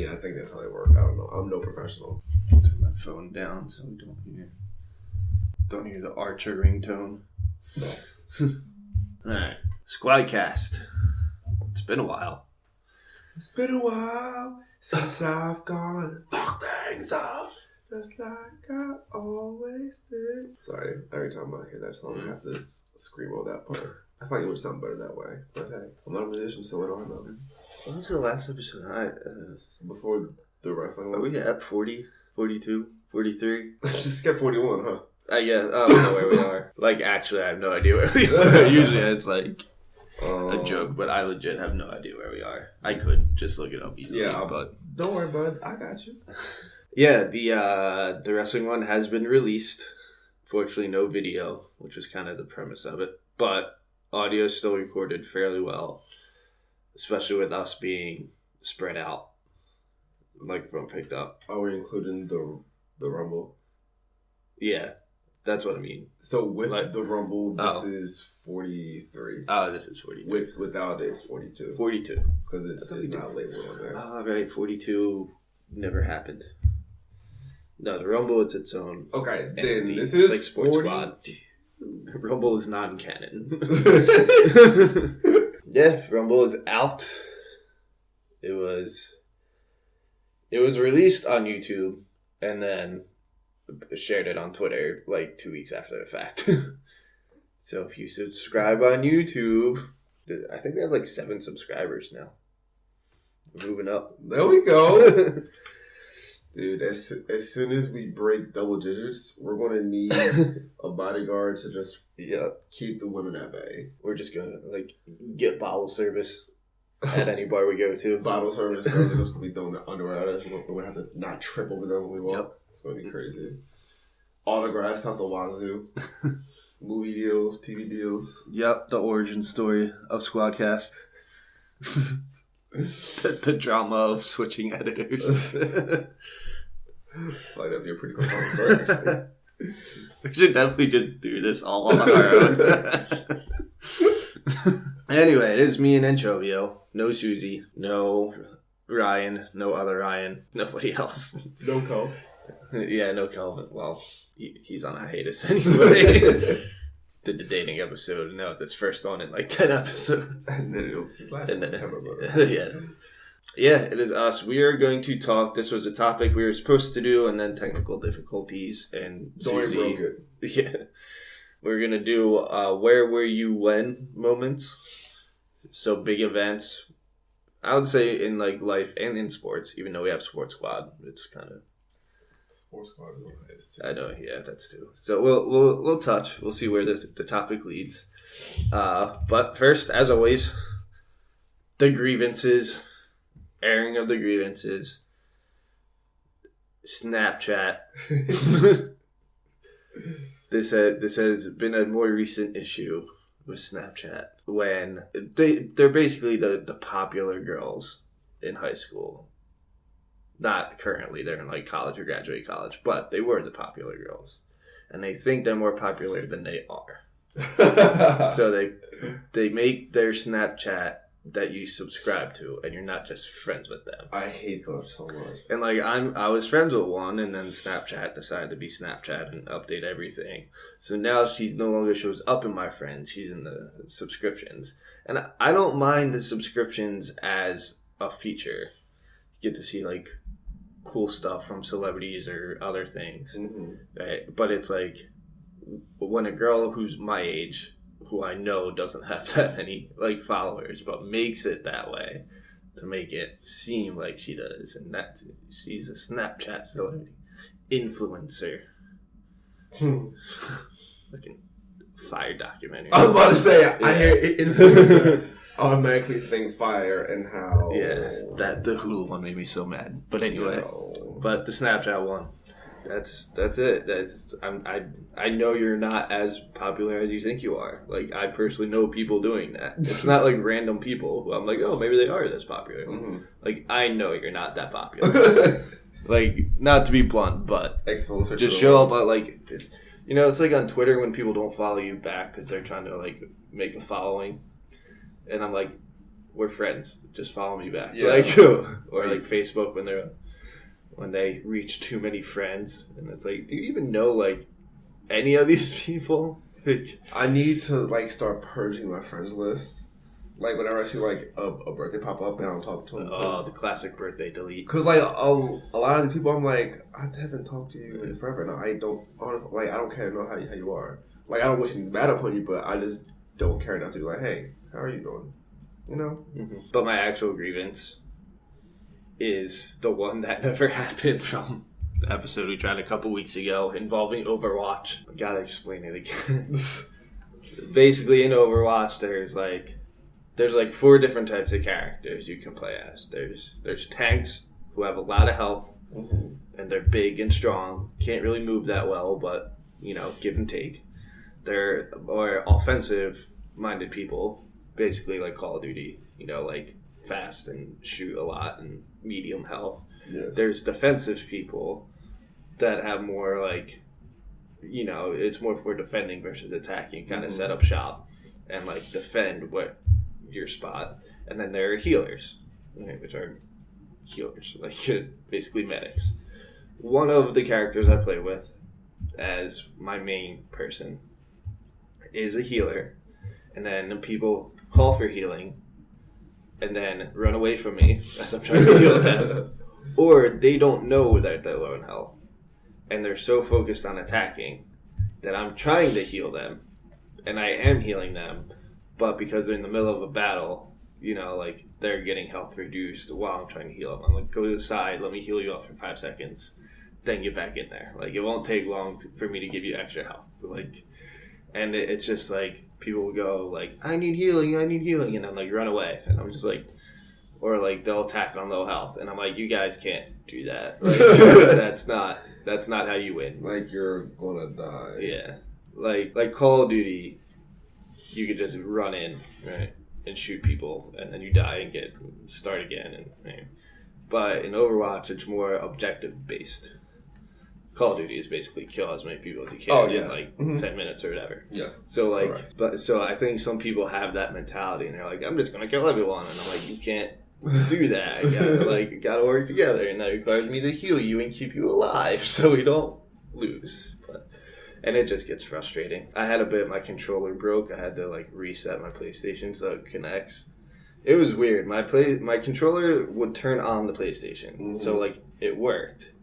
mean, I think that's how they work. I don't know. I'm no professional. Turn my phone down so we don't hear the Archer ringtone. Alright. Sqwadcast. It's been a while. It's been a while since I've gone and fucked things up. Just like I always did. Sorry, every time I hear that song, I have to scream over that part. I thought it would sound better that way. But hey, I'm not a musician, so I don't know. When was the last episode? Before the wrestling one? Are we at 40, 42, 43? Let's just skip 41, huh? Yeah, I don't know where we are. Like, actually, I have no idea where we are. Usually it's like a joke, but I legit have no idea where we are. I could just look it up easily. Yeah, but don't worry, bud. I got you. Yeah, the wrestling one has been released. Fortunately, no video, which was kind of the premise of it. But audio is still recorded fairly well, especially with us being spread out. The microphone picked up. Are we including the Rumble? Yeah, that's what I mean. So with the Rumble, this is 43. Oh, this is 42. Without it, it's 42. 42. Because it's not labeled on there. Oh, right, 42 never happened. No, the Rumble, it's its own. Okay, entity. then this is like Sports Squad. Rumble is non-canon. Yeah, Rumble is out. It was released on YouTube and then shared it on Twitter like 2 weeks after the fact. So if you subscribe on YouTube, I think we have like 7 subscribers now. We're moving up. There we go. Dude, as soon as we break double digits, we're going to need a bodyguard to just keep the women at bay. We're just going to like get bottle service at any bar we go to. Bottle service, girls are just going to be throwing their underwear at us. We're going to have to not trip over them when we walk. Yep. It's going to be crazy. Autographs out the wazoo. Movie deals, TV deals. Yep, the origin story of Sqwadcast. the drama of switching editors. I feel like that'd be a pretty cool story, actually. We should definitely just do this all on our own. Anyway, it is me and Anchovio. No Susie. No Ryan. No other Ryan. Nobody else. No Kel. Yeah, no Kelvin. Well, he's on a hiatus anyway. Did the dating episode, and now it's his first one in like 10 episodes. And then it was his last episode. Yeah, it is us. We are going to talk. This was a topic we were supposed to do, and then technical difficulties. And Susie broke it. Yeah. We're going to do where were you when moments. So big events. I would say in like life and in sports, even though we have Sports Squad. It's kind of... Sports Squad is what it is too. I know, yeah, that's too. So we'll touch. We'll see where the topic leads. But first, as always, the grievances, airing of the grievances, Snapchat. This has been a more recent issue with Snapchat when they're basically the popular girls in high school. Not currently, they're in like college or graduate college, but they were the popular girls. And they think they're more popular than they are. So they make their Snapchat that you subscribe to, and you're not just friends with them. I hate those so much. And like I was friends with one, and then Snapchat decided to be Snapchat and update everything. So now she no longer shows up in my friends. She's in the subscriptions. And I don't mind the subscriptions as a feature. You get to see like cool stuff from celebrities or other things. Mm-hmm. Right? But it's like when a girl who's my age, who I know doesn't have that many like followers, but makes it that way to make it seem like she does, and that she's a Snapchat celebrity influencer. Looking fire documentary. I was about to say, yeah. I hear influencer. Automatically think fire and how that the Hulu one made me so mad. But anyway, but the Snapchat one, that's it. I know you're not as popular as you think you are. Like I personally know people doing that. It's not like random people who I'm like, oh, maybe they are this popular. Mm-hmm. Like I know you're not that popular. Like not to be blunt, but just show up at like, you know, it's like on Twitter when people don't follow you back because they're trying to like make a following. And I'm like, we're friends. Just follow me back. Yeah. Like, or like Facebook when they reach too many friends, and it's like, do you even know like any of these people? I need to like start purging my friends list. Like whenever I see like a birthday pop up and I don't talk to them. Oh, the classic birthday delete. Because like a lot of the people, I'm like, I haven't talked to you in forever. No, I don't. Honestly, like I don't care to know how you are. Like I don't wish anything bad upon you, but I just don't care enough to be like, hey, how are you doing? You know. Mm-hmm. But my actual grievance is the one that never happened from the episode we tried a couple weeks ago involving Overwatch. I gotta explain it again. Basically, in Overwatch, there's like 4 different types of characters you can play as. There's tanks who have a lot of health, and they're big and strong. Can't really move that well, but you know, give and take. They're more offensive-minded people, basically like Call of Duty. You know, like fast and shoot a lot and medium health. Yes. There's defensive people that have more like, you know, it's more for defending versus attacking. Kind of set up shop and like defend your spot. And then there are healers, which are healers, like basically medics. One of the characters I play with as my main person is a healer, and then people call for healing and then run away from me as I'm trying to heal them. Or they don't know that they're low in health, and they're so focused on attacking that I'm trying to heal them, and I am healing them, but because they're in the middle of a battle, you know, like they're getting health reduced while I'm trying to heal them. I'm like, go to the side, let me heal you up for 5 seconds, then get back in there. Like, it won't take long for me to give you extra health. Like, and it's just like, people will go like, I need healing, and then like run away, and I'm just like, or like they'll attack on low health, and I'm like, you guys can't do that. Like, that's not how you win. Like, you're gonna die. Yeah, like Call of Duty, you could just run in, right, and shoot people, and then you die and start again, and right. But in Overwatch, it's more objective based. Call of Duty is basically kill as many people as you can in like 10 minutes or whatever. Yes. So like, so I think some people have that mentality, and they're like, I'm just gonna kill everyone, and I'm like, you can't do that. I gotta work together, and that requires me to heal you and keep you alive, so we don't lose. And it just gets frustrating. I had a bit. My controller broke. I had to like reset my PlayStation so it connects. It was weird. My controller would turn on the PlayStation, so like it worked.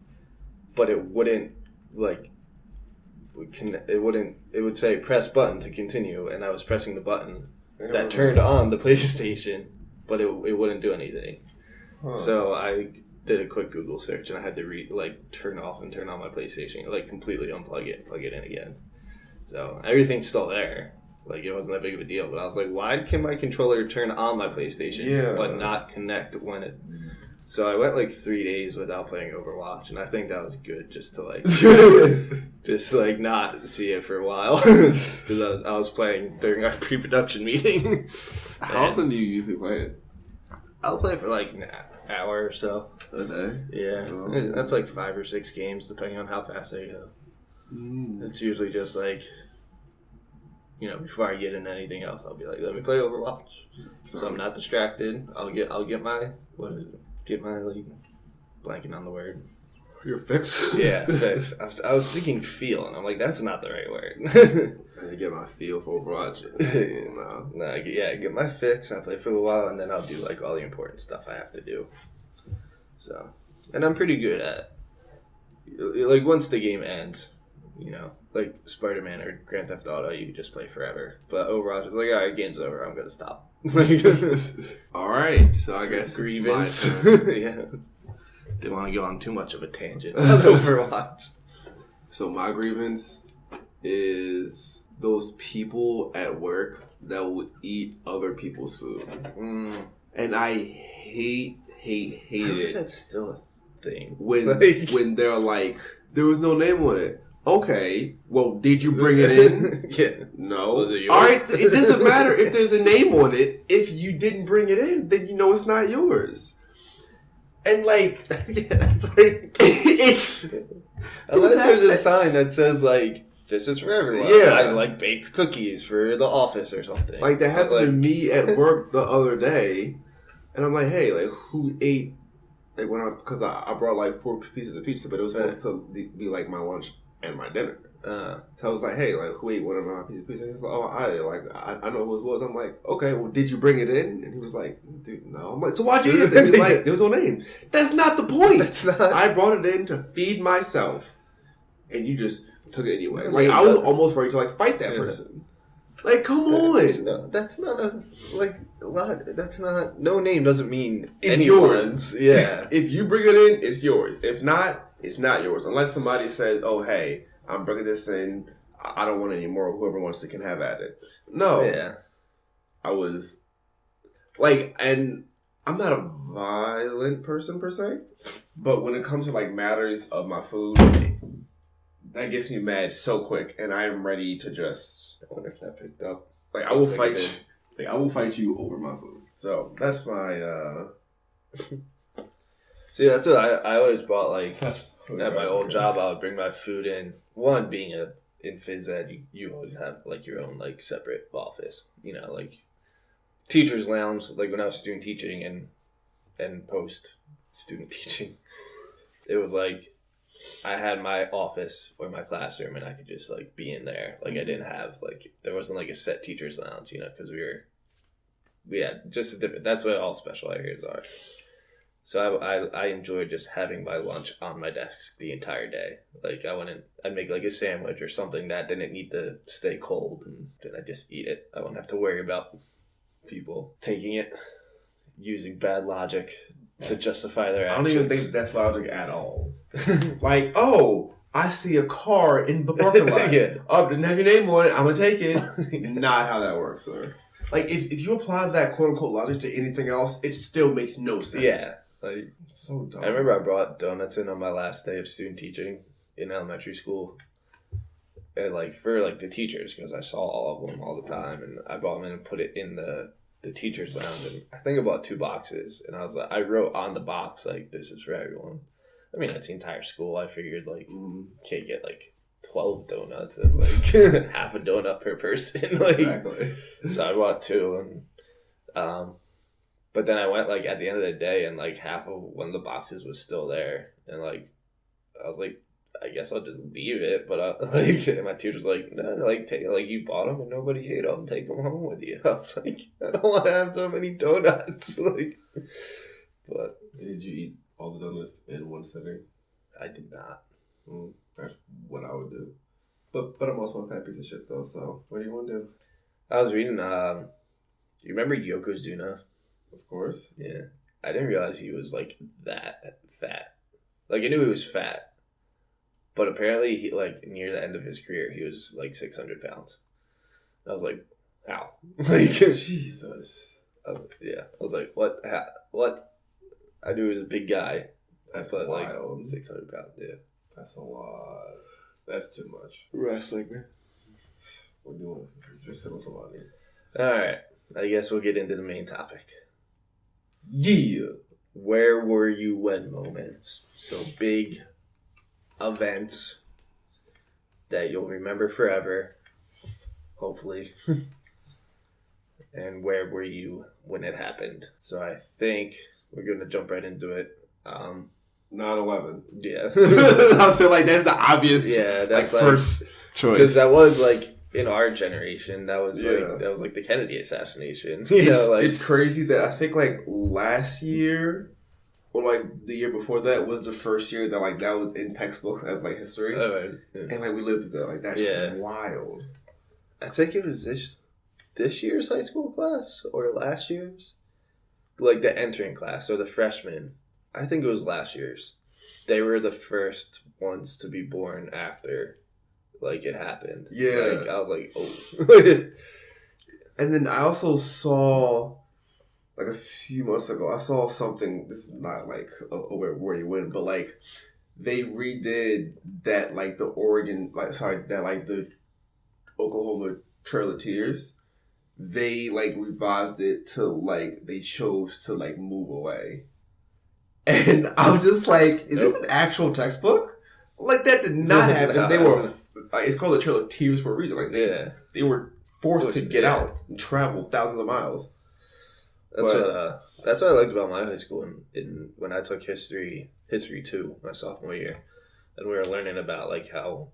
But it wouldn't, like, it would say press button to continue, and I was pressing the button that turned on the PlayStation, but it wouldn't do anything. Huh. So I did a quick Google search, and I had to turn off and turn on my PlayStation, like completely unplug it and plug it in again. So everything's still there. Like, it wasn't that big of a deal, but I was like, why can my controller turn on my PlayStation but not connect when it... So I went like 3 days without playing Overwatch, and I think that was good, just to like, not see it for a while, because I was playing during our pre-production meeting. How often do you usually play it? I'll play for like an hour or so. A day? Yeah, Oh. That's like 5 or 6 games, depending on how fast I go. It's usually just like, you know, before I get into anything else, I'll be like, let me play Overwatch, so I'm not distracted. I'll get my like, blanking on the word. Your fix? Yeah, fix. I was thinking feel, and I'm like, that's not the right word. I get my feel for Overwatch. Get my fix. I play for a while, and then I'll do like all the important stuff I have to do. So, and I'm pretty good at, like, once the game ends, you know, like Spider-Man or Grand Theft Auto, you can just play forever. But Overwatch is like, all right, game's over. I'm gonna stop. All right, so I guess grievance. Yeah, didn't want to go on too much of a tangent on Overwatch. So my grievance is those people at work that will eat other people's food, and I hate How is it. that still a thing? When they're like, there was no name on it. Okay, well, did you bring it in? Yeah. No. Was it yours? All right, it doesn't matter if there's a name on it. If you didn't bring it in, then you know it's not yours. And like, it's like, unless there's a sign that says like, this is for everyone. Yeah. I like baked cookies for the office or something. Like, that happened to me at work the other day. And I'm like, hey, like, who ate? Like, because I brought like 4 pieces of pizza, but it was supposed to be like my lunch and my dinner. So I was like, hey, like, who ate one of my pieces of pizza? He was like, oh, I ate. Like, I know who it was. I'm like, okay, well, did you bring it in? And he was like, dude, no. I'm like, so why'd you eat it then? He was like, there was no name. That's not the point. That's not. I brought it in to feed myself, and you just took it anyway. Like, I was almost ready to like fight that person. Like, come on. No, that's not a, like, a lot. That's not, no name doesn't mean it's anyone's. yours. Yeah. If you bring it in, it's yours. If not, it's not yours. Unless somebody says, oh, hey, I'm bringing this in. I don't want any more. Whoever wants to can have at it. No. Yeah. I was, like, and I'm not a violent person per se, but when it comes to, like, matters of my food, that gets me mad so quick, and I am ready to just... I wonder if that picked up. Like, I will fight you. Like, I will fight you over my food. So, that's my, See, that's what I always bought, like, at my old job, I would bring my food in. One, being in phys ed, you always have, like, your own, like, separate office. You know, like, teacher's lounge, like, when I was student teaching and post-student teaching, it was, like, I had my office or my classroom, and I could just, like, be in there. Like, I didn't have, like, there wasn't, like, a set teacher's lounge, you know, because we had just a different, that's what all special areas are. So I enjoyed just having my lunch on my desk the entire day. Like, I'd make, like, a sandwich or something that didn't need to stay cold, and then I'd just eat it. I wouldn't have to worry about people taking it, using bad logic to justify their actions. I don't even think that's logic at all. Like, oh, I see a car in the parking lot. Yeah. Oh, didn't have your name on it. I'm going to take it. Not how that works, sir. Like, if you apply that quote-unquote logic to anything else, it still makes no sense. Yeah. Like, so dumb. I remember I brought donuts in on my last day of student teaching in elementary school. And, like, for, like, the teachers, because I saw all of them all the time. And I brought them in and put it in the teacher's lounge. And I think I bought 2 boxes. And I was like, I wrote on the box, like, this is for everyone. I mean, that's the entire school. I figured, like, can't get, like, 12 donuts. That's, like, half a donut per person. Like, exactly. So I bought 2. And, but then I went, like, at the end of the day, and, like, half of one of the boxes was still there. And, like, I was like, I guess I'll just leave it. But, like, and my teacher was like, no, like, take it. Like, you bought them and nobody ate them. Take them home with you. I was like, I don't want to have so many donuts. Like, but. Did you eat all the donuts in one sitting? I did not. That's what I would do. But I'm also a fat piece of shit, though, so what do you want to do? I was reading, do you remember Yokozuna? Of course. Yeah. I didn't realize he was, like, that fat. Like, I knew he was fat. But apparently, he, like, near the end of his career, he was, like, 600 pounds. I was like, how? Like, Jesus. Yeah. I was like, what? How? What? I knew he was a big guy. That's but, wild. Like, 600 pounds, yeah. That's a lot. That's too much. Wrestling, man. What do you want? Just sit with somebody. Alright. I guess we'll get into the main topic. Yeah. Where were you when moments? So big events that you'll remember forever, hopefully. And where were you when it happened? So I think we're going to jump right into it. 9/11. Yeah. I feel like that's the obvious that's like first choice. Because that was like in our generation, that was like the Kennedy assassination. It's crazy that I think like last year or like the year before that was the first year that like that was in textbooks as like history. Oh, right. Yeah. And like we lived through that. Like that's wild. I think it was this year's high school class or last year's. Like the entering class, so the freshmen. I think it was last year's. They were the first ones to be born after, like, it happened. Yeah. Like, I was like, oh. And then I also saw, like, a few months ago, I saw something, this is not, like, where you went, but, like, they redid that, like, the Oklahoma Trail of Tears. They, like, revised it to, like, they chose to, like, move away. And I'm just like, is this an actual textbook? Like, that did not happen. No, they were, like, it's called the Trail of Tears for a reason. Like, they were forced to get out and travel thousands of miles. That's That's what I liked about my high school. In when I took history 2, my sophomore year, and we were learning about like how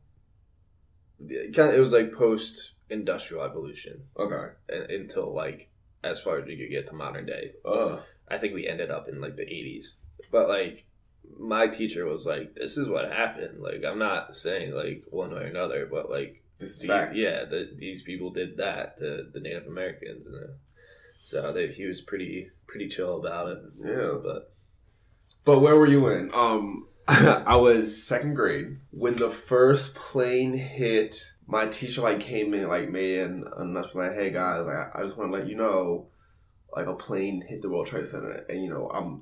it was like post-industrial evolution. Okay. Until like as far as we could get to modern day. I think we ended up in like the 80s. But like my teacher was like, "This is what happened." Like I'm not saying like one way or another, but like this is fact. Yeah, these people did that to the Native Americans, so he was pretty chill about it. Yeah, but where were you in? I was second grade when the first plane hit. My teacher like came in like made an announcement like, "Hey guys, like I just want to let you know, like a plane hit the World Trade Center." And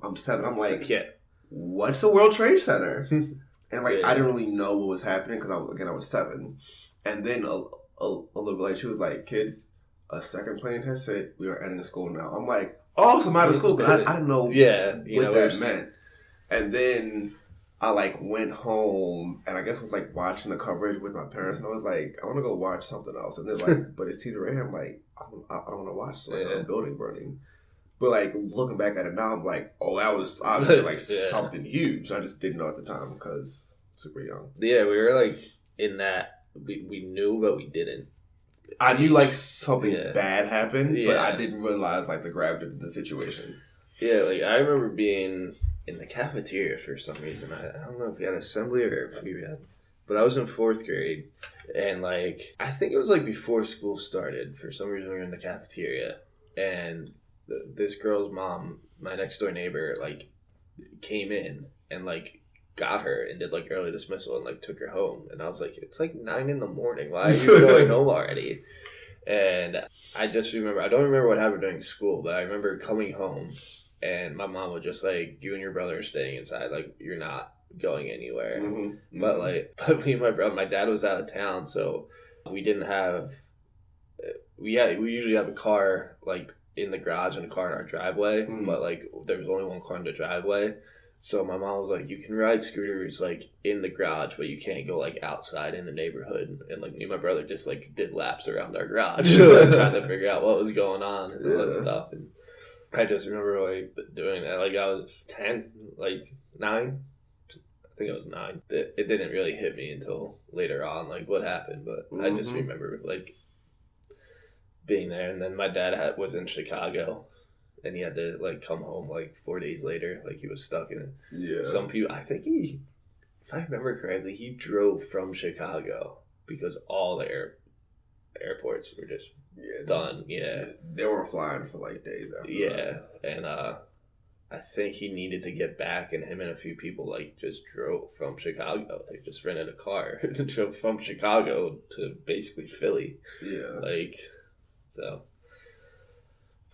I'm 7. I'm like, yeah, what's a World Trade Center? And like I didn't really know what was happening because I was 7. And then a little bit later, she was like, "Kids, a second plane has hit. We are ending school now." I'm like, "Oh, so I'm out of school," because I didn't know what that meant. And then I like went home and I guess was like watching the coverage with my parents, and I was like, "I want to go watch something else." And they're like, "But it's TV right here." I'm like, I don't want to watch like a building burning. But like looking back at it now, I'm like, "Oh, that was obviously like something huge." I just didn't know at the time because super young. Yeah, we were like in that. We knew, but we didn't. I knew like something bad happened, but I didn't realize like the gravity of the situation. Yeah, like I remember being in the cafeteria for some reason. I don't know if we had assembly or if we had, but I was in 4th grade, and like I think it was like before school started. For some reason, we were in the cafeteria, and this girl's mom, my next door neighbor, like came in and like got her and did like early dismissal and like took her home, and I was like, it's like 9 a.m. Why are you going home already? And I just remember, I don't remember what happened during school, but I remember coming home and my mom was just like, "You and your brother are staying inside, like you're not going anywhere." But me and my dad was out of town, so we didn't have we usually have a car like in the garage and a car in our driveway, but like there was only one car in the driveway. So my mom was like, "You can ride scooters like in the garage, but you can't go like outside in the neighborhood." And like me and my brother just like did laps around our garage, like, trying to figure out what was going on and all that stuff. And I just remember like doing that. Like I was 10, like 9. I think I was 9. It didn't really hit me until later on, like what happened. But I just remember like being there. And then my dad was in Chicago. And he had to, like, come home, like, 4 days later. Like, he was stuck in it. Yeah. Some people, I think if I remember correctly, he drove from Chicago because all the airports were just done. Yeah. They were flying for, like, days after that. And I think he needed to get back, and him and a few people, like, just drove from Chicago. They just rented a car to drove from Chicago to basically Philly. Yeah. Like, so...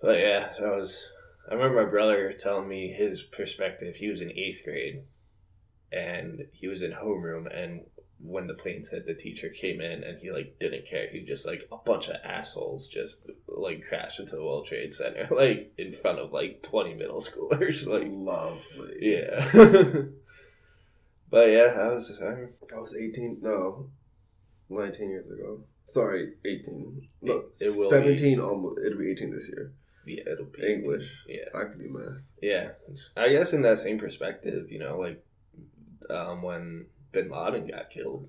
But yeah, I remember my brother telling me his perspective. He was in 8th grade, and he was in homeroom, and when the planes hit, the teacher came in, and he, like, didn't care. He just, like, a bunch of assholes just, like, crashed into the World Trade Center, like, in front of, like, 20 middle schoolers. Like, lovely. Yeah. But yeah, I was 18, no, 19 years ago. Sorry, 18. No, it will 17, be. Almost, it'll be 18 this year. Yeah, it'll be English. 18. Yeah, I can do math. Yeah, I guess in that same perspective, you know, like when Bin Laden got killed.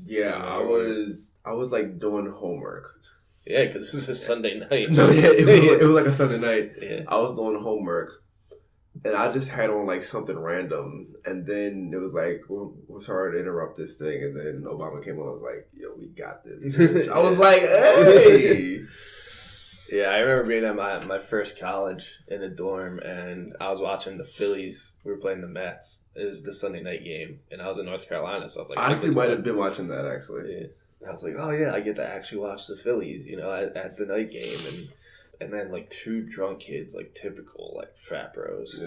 Yeah, I was like doing homework. Yeah, because it was a Sunday night. No, yeah, it was like a Sunday night. Yeah, I was doing homework, and I just had on like something random, and then it was like, we're sorry to interrupt this thing, and then Obama came on. I was like, "Yo, we got this." I was like, "Hey." Yeah, I remember being at my first college in the dorm, and I was watching the Phillies. We were playing the Mets. It was the Sunday night game, and I was in North Carolina, so I was like... I actually might have been watching that, actually. Yeah. And I was like, oh yeah, I get to actually watch the Phillies, you know, at the night game. And then, like, 2 drunk kids, like, typical, like, frat bros,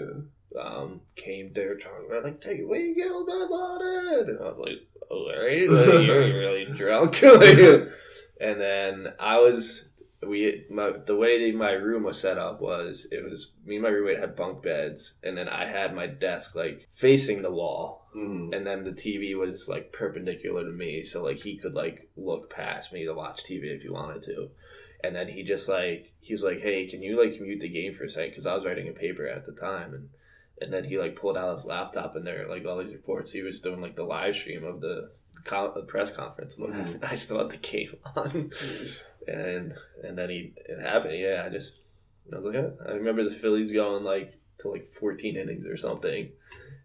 came there trying to, like, "Hey, we killed Bin Laden!" And I was like, "Oh, all right, like, you're really drunk." And then I was... the way my room was set up was, it was me and my roommate had bunk beds, and then I had my desk like facing the wall, and then the TV was like perpendicular to me, so like he could like look past me to watch TV if he wanted to. And then he was like, hey, can you like mute the game for a second? Because I was writing a paper at the time. And then he like pulled out his laptop and there were like all these reports. He was doing like the live stream of the press conference. Mm-hmm. I still had the game on. and then it happened. Yeah, I was like, I remember the Phillies going like to like 14 innings or something.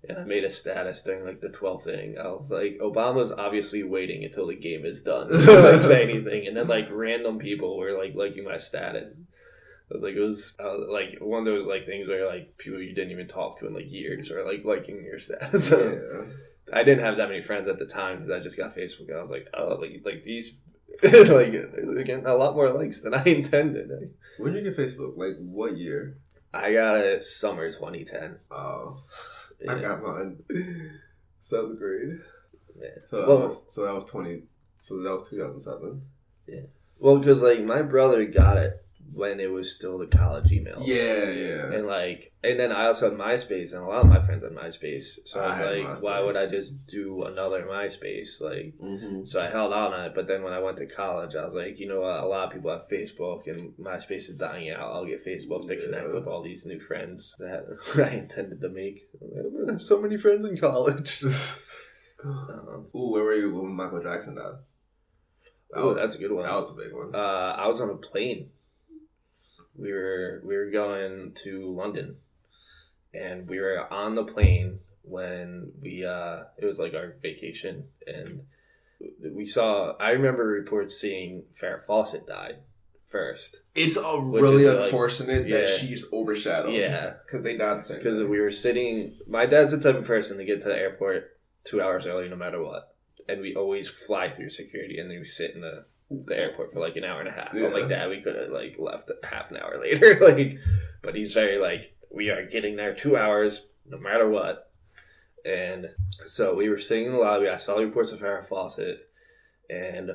And I made a status during like the 12th inning. I was like, Obama's obviously waiting until the game is done to like say anything. And then like random people were like liking my status. It was like one of those like things where like people you didn't even talk to in like years are like liking your status. So, I didn't have that many friends at the time because I just got Facebook. And I was like, oh, like these like they're getting a lot more likes than I intended. When did you get Facebook? Like what year? I got it summer 2010. Oh. Yeah. I got mine 7th grade. Yeah. So that was 2007. Yeah. Well, because like my brother got it when it was still the college emails. Yeah. And then I also had MySpace, and a lot of my friends had MySpace. So I was like, MySpace. Why would I just do another MySpace? Like, So I held on it. But then when I went to college, I was like, you know what? A lot of people have Facebook, and MySpace is dying out. I'll get Facebook to connect with all these new friends that I intended to make. I have so many friends in college. Where were you when Michael Jackson died? That's a good one. That was a big one. I was on a plane. We were going to London, and we were on the plane when it was like our vacation, and I remember reports seeing Farrah Fawcett died first. It's really unfortunate that she's overshadowed. Yeah. Because they died the same Because we were sitting, my dad's the type of person to get to the airport 2 hours early no matter what. And we always fly through security, and then we sit in the airport for like an hour and a half. Yeah. I'm like, Dad, we could have like left half an hour later. But he's very like, we are getting there 2 hours no matter what. And so we were sitting in the lobby. I saw the reports of Farrah Fawcett and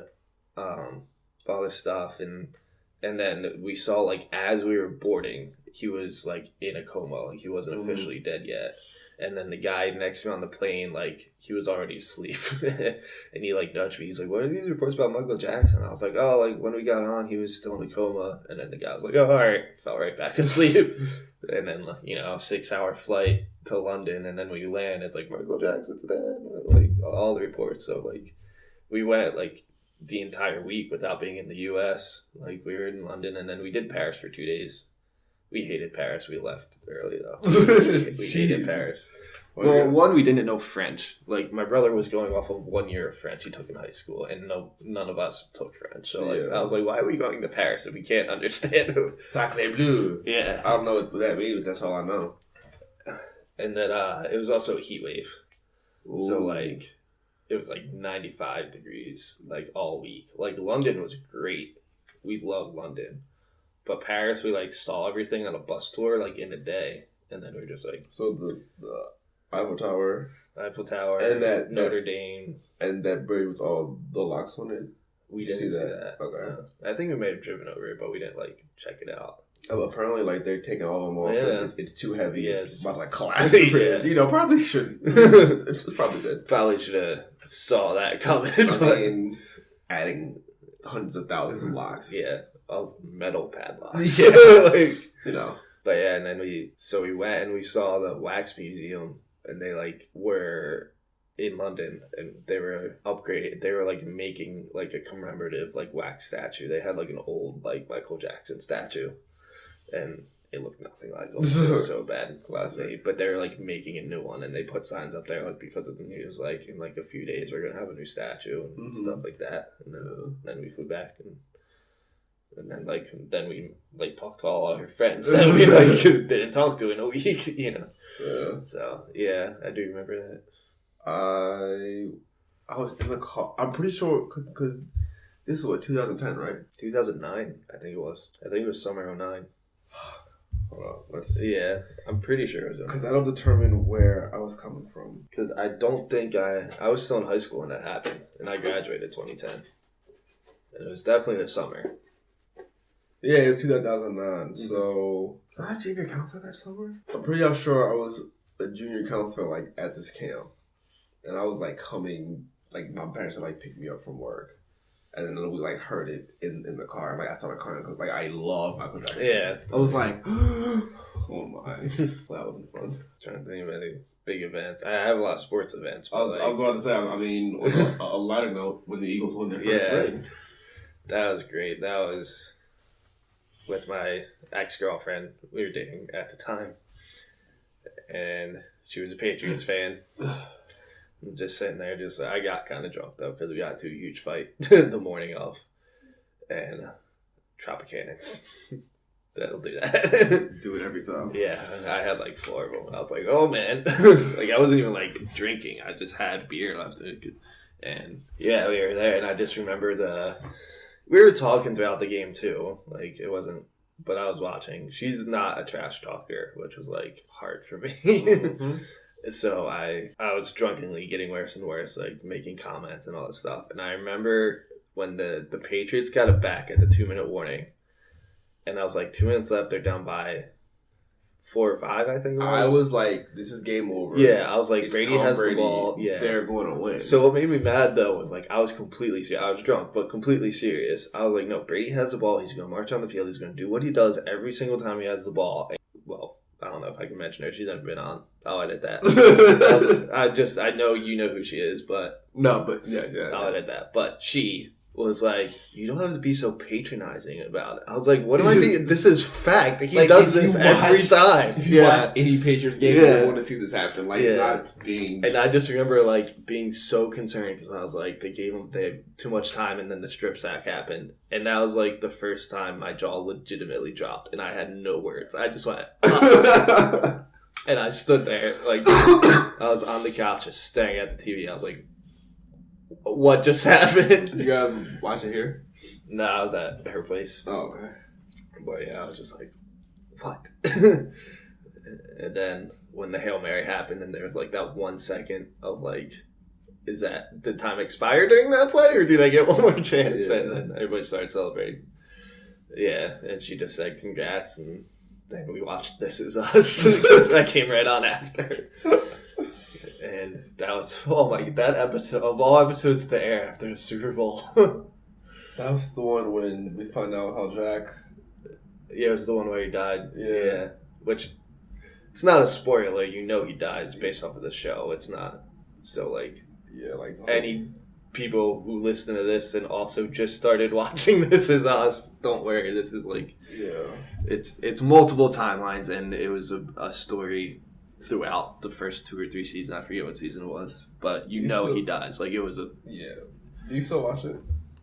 all this stuff, and then we saw like as we were boarding, he was like in a coma, like he wasn't officially dead yet. And then the guy next to me on the plane, like, he was already asleep. And he, like, nudged me. He's like, what are these reports about Michael Jackson? I was like, oh, like, when we got on, he was still in a coma. And then the guy was like, oh, all right. Fell right back asleep. And then, 6-hour flight to London. And then when you land, it's like, Michael Jackson's dead. Like, all the reports. So, like, we went, like, the entire week without being in the U.S. Like, we were in London. And then we did Paris for 2 days. We hated Paris. We left early, though. We hated Paris. Well, one, we didn't know French. Like, my brother was going off of 1 year of French he took in high school, and none of us took French. So, I was like, why are we going to Paris if we can't understand it? Sacré bleu. Yeah. I don't know what that means, but that's all I know. And then it was also a heat wave. Ooh. So, like, it was, like, 95 degrees, like, all week. Like, London was great. We loved London. But Paris, we, like, saw everything on a bus tour, like, in a day. And then we were just, like... So the Eiffel Tower. And that Notre Dame. And that bridge with all the locks on it. We didn't see that. Okay. I think we may have driven over it, but we didn't, like, check it out. Oh, apparently, like, they're taking all of them off because it's too heavy. Yeah, it's about to, like, collapse. Yeah. You know, probably shouldn't. It's probably good. Probably should have saw that coming. Adding hundreds of thousands of locks. Yeah. Of metal padlocks. Yeah. But yeah, and then we went and we saw the wax museum, and they like were in London, and they were upgraded. They were like making like a commemorative like wax statue. They had like an old like Michael Jackson statue, and it looked nothing like it. It was so bad. Classic. But they were like making a new one, and they put signs up there like because of the news, like in like a few days we're gonna have a new statue and stuff like that. And then we flew back and then we like talked to all our friends that we like didn't talk to in a week, Yeah. So yeah, I do remember that. I was in the car. I'm pretty sure because this is 2010, right? 2009, I think it was. I think it was summer 09. Fuck. Hold on. Let's see. Yeah, I'm pretty sure it was. Because I don't determine where I was coming from. Because I don't think I was still in high school when that happened, and I graduated 2010, and it was definitely the summer. Yeah, it was 2009. So, was I a junior counselor that summer? I'm pretty sure I was a junior counselor, like, at this camp. And I was, like, coming, like, my parents would, like, pick me up from work. And then we like heard it in the car. And, like I started crying because like I love Michael Jackson. Yeah. I was like, oh my, that wasn't fun. I'm trying to think of any big events. I have a lot of sports events. But I was about to say, I mean, on a lighter note, when the Eagles won their first ring. That was great. That was with my ex-girlfriend. We were dating at the time. And she was a Patriots fan. I'm just sitting there, I got kind of drunk though because we got into a huge fight the morning of. And Tropicana's. That'll do that. Do it every time. Yeah, I had like 4 of them. I was like, oh man. Like I wasn't even like drinking. I just had beer left. And yeah, we were there. And I just remember we were talking throughout the game too. Like it wasn't, but I was watching. She's not a trash talker, which was like hard for me. Mm-hmm. So I was drunkenly getting worse and worse, like making comments and all this stuff. And I remember when the Patriots got it back at the 2-minute warning. And I was like, 2 minutes left. They're down by 4 or 5, I think it was. I was like, this is game over. Yeah, I was like, it's Brady has the ball. Yeah, they're going to win. So what made me mad, though, was like, I was completely serious. I was drunk, but completely serious. I was like, no, Brady has the ball. He's going to march on the field. He's going to do what he does every single time he has the ball. And, well, I don't know if I can mention her. She's never been on. I'll edit that. I know you know who she is, but... No, but yeah. I'll edit that. But she... was like, you don't have to be so patronizing about it. I was like, what am I being? This is fact. He like, does this every time. If you watch any Patriots game, you want to see this happen. Like, it's not being... And I just remember, like, being so concerned because I was like, they had too much time and then the strip sack happened. And that was, like, the first time my jaw legitimately dropped and I had no words. I just went... And I stood there, like, I was on the couch just staring at the TV. I was like, what just happened? You guys watch it here? No, I was at her place. Oh, okay. But yeah, I was just like, what? And then when the Hail Mary happened, and there was like that 1 second of like, did time expire during that play, or do they get one more chance? Yeah. And then everybody started celebrating. Yeah, and she just said congrats, and then we watched This Is Us. That came right on after. And that was, that episode, of all episodes to air after the Super Bowl. That was the one when we found out how Jack... Yeah, it was the one where he died. Yeah. Which, it's not a spoiler. You know he died. It's based off of the show. It's not. So, like... Yeah, like... Any people who listen to this and also just started watching This Is Us, don't worry. This is, like... Yeah. It's multiple timelines, and it was a story... throughout the first 2 or 3 seasons. I forget what season it was. But he dies. Like, it was a... Yeah. Do you still watch it?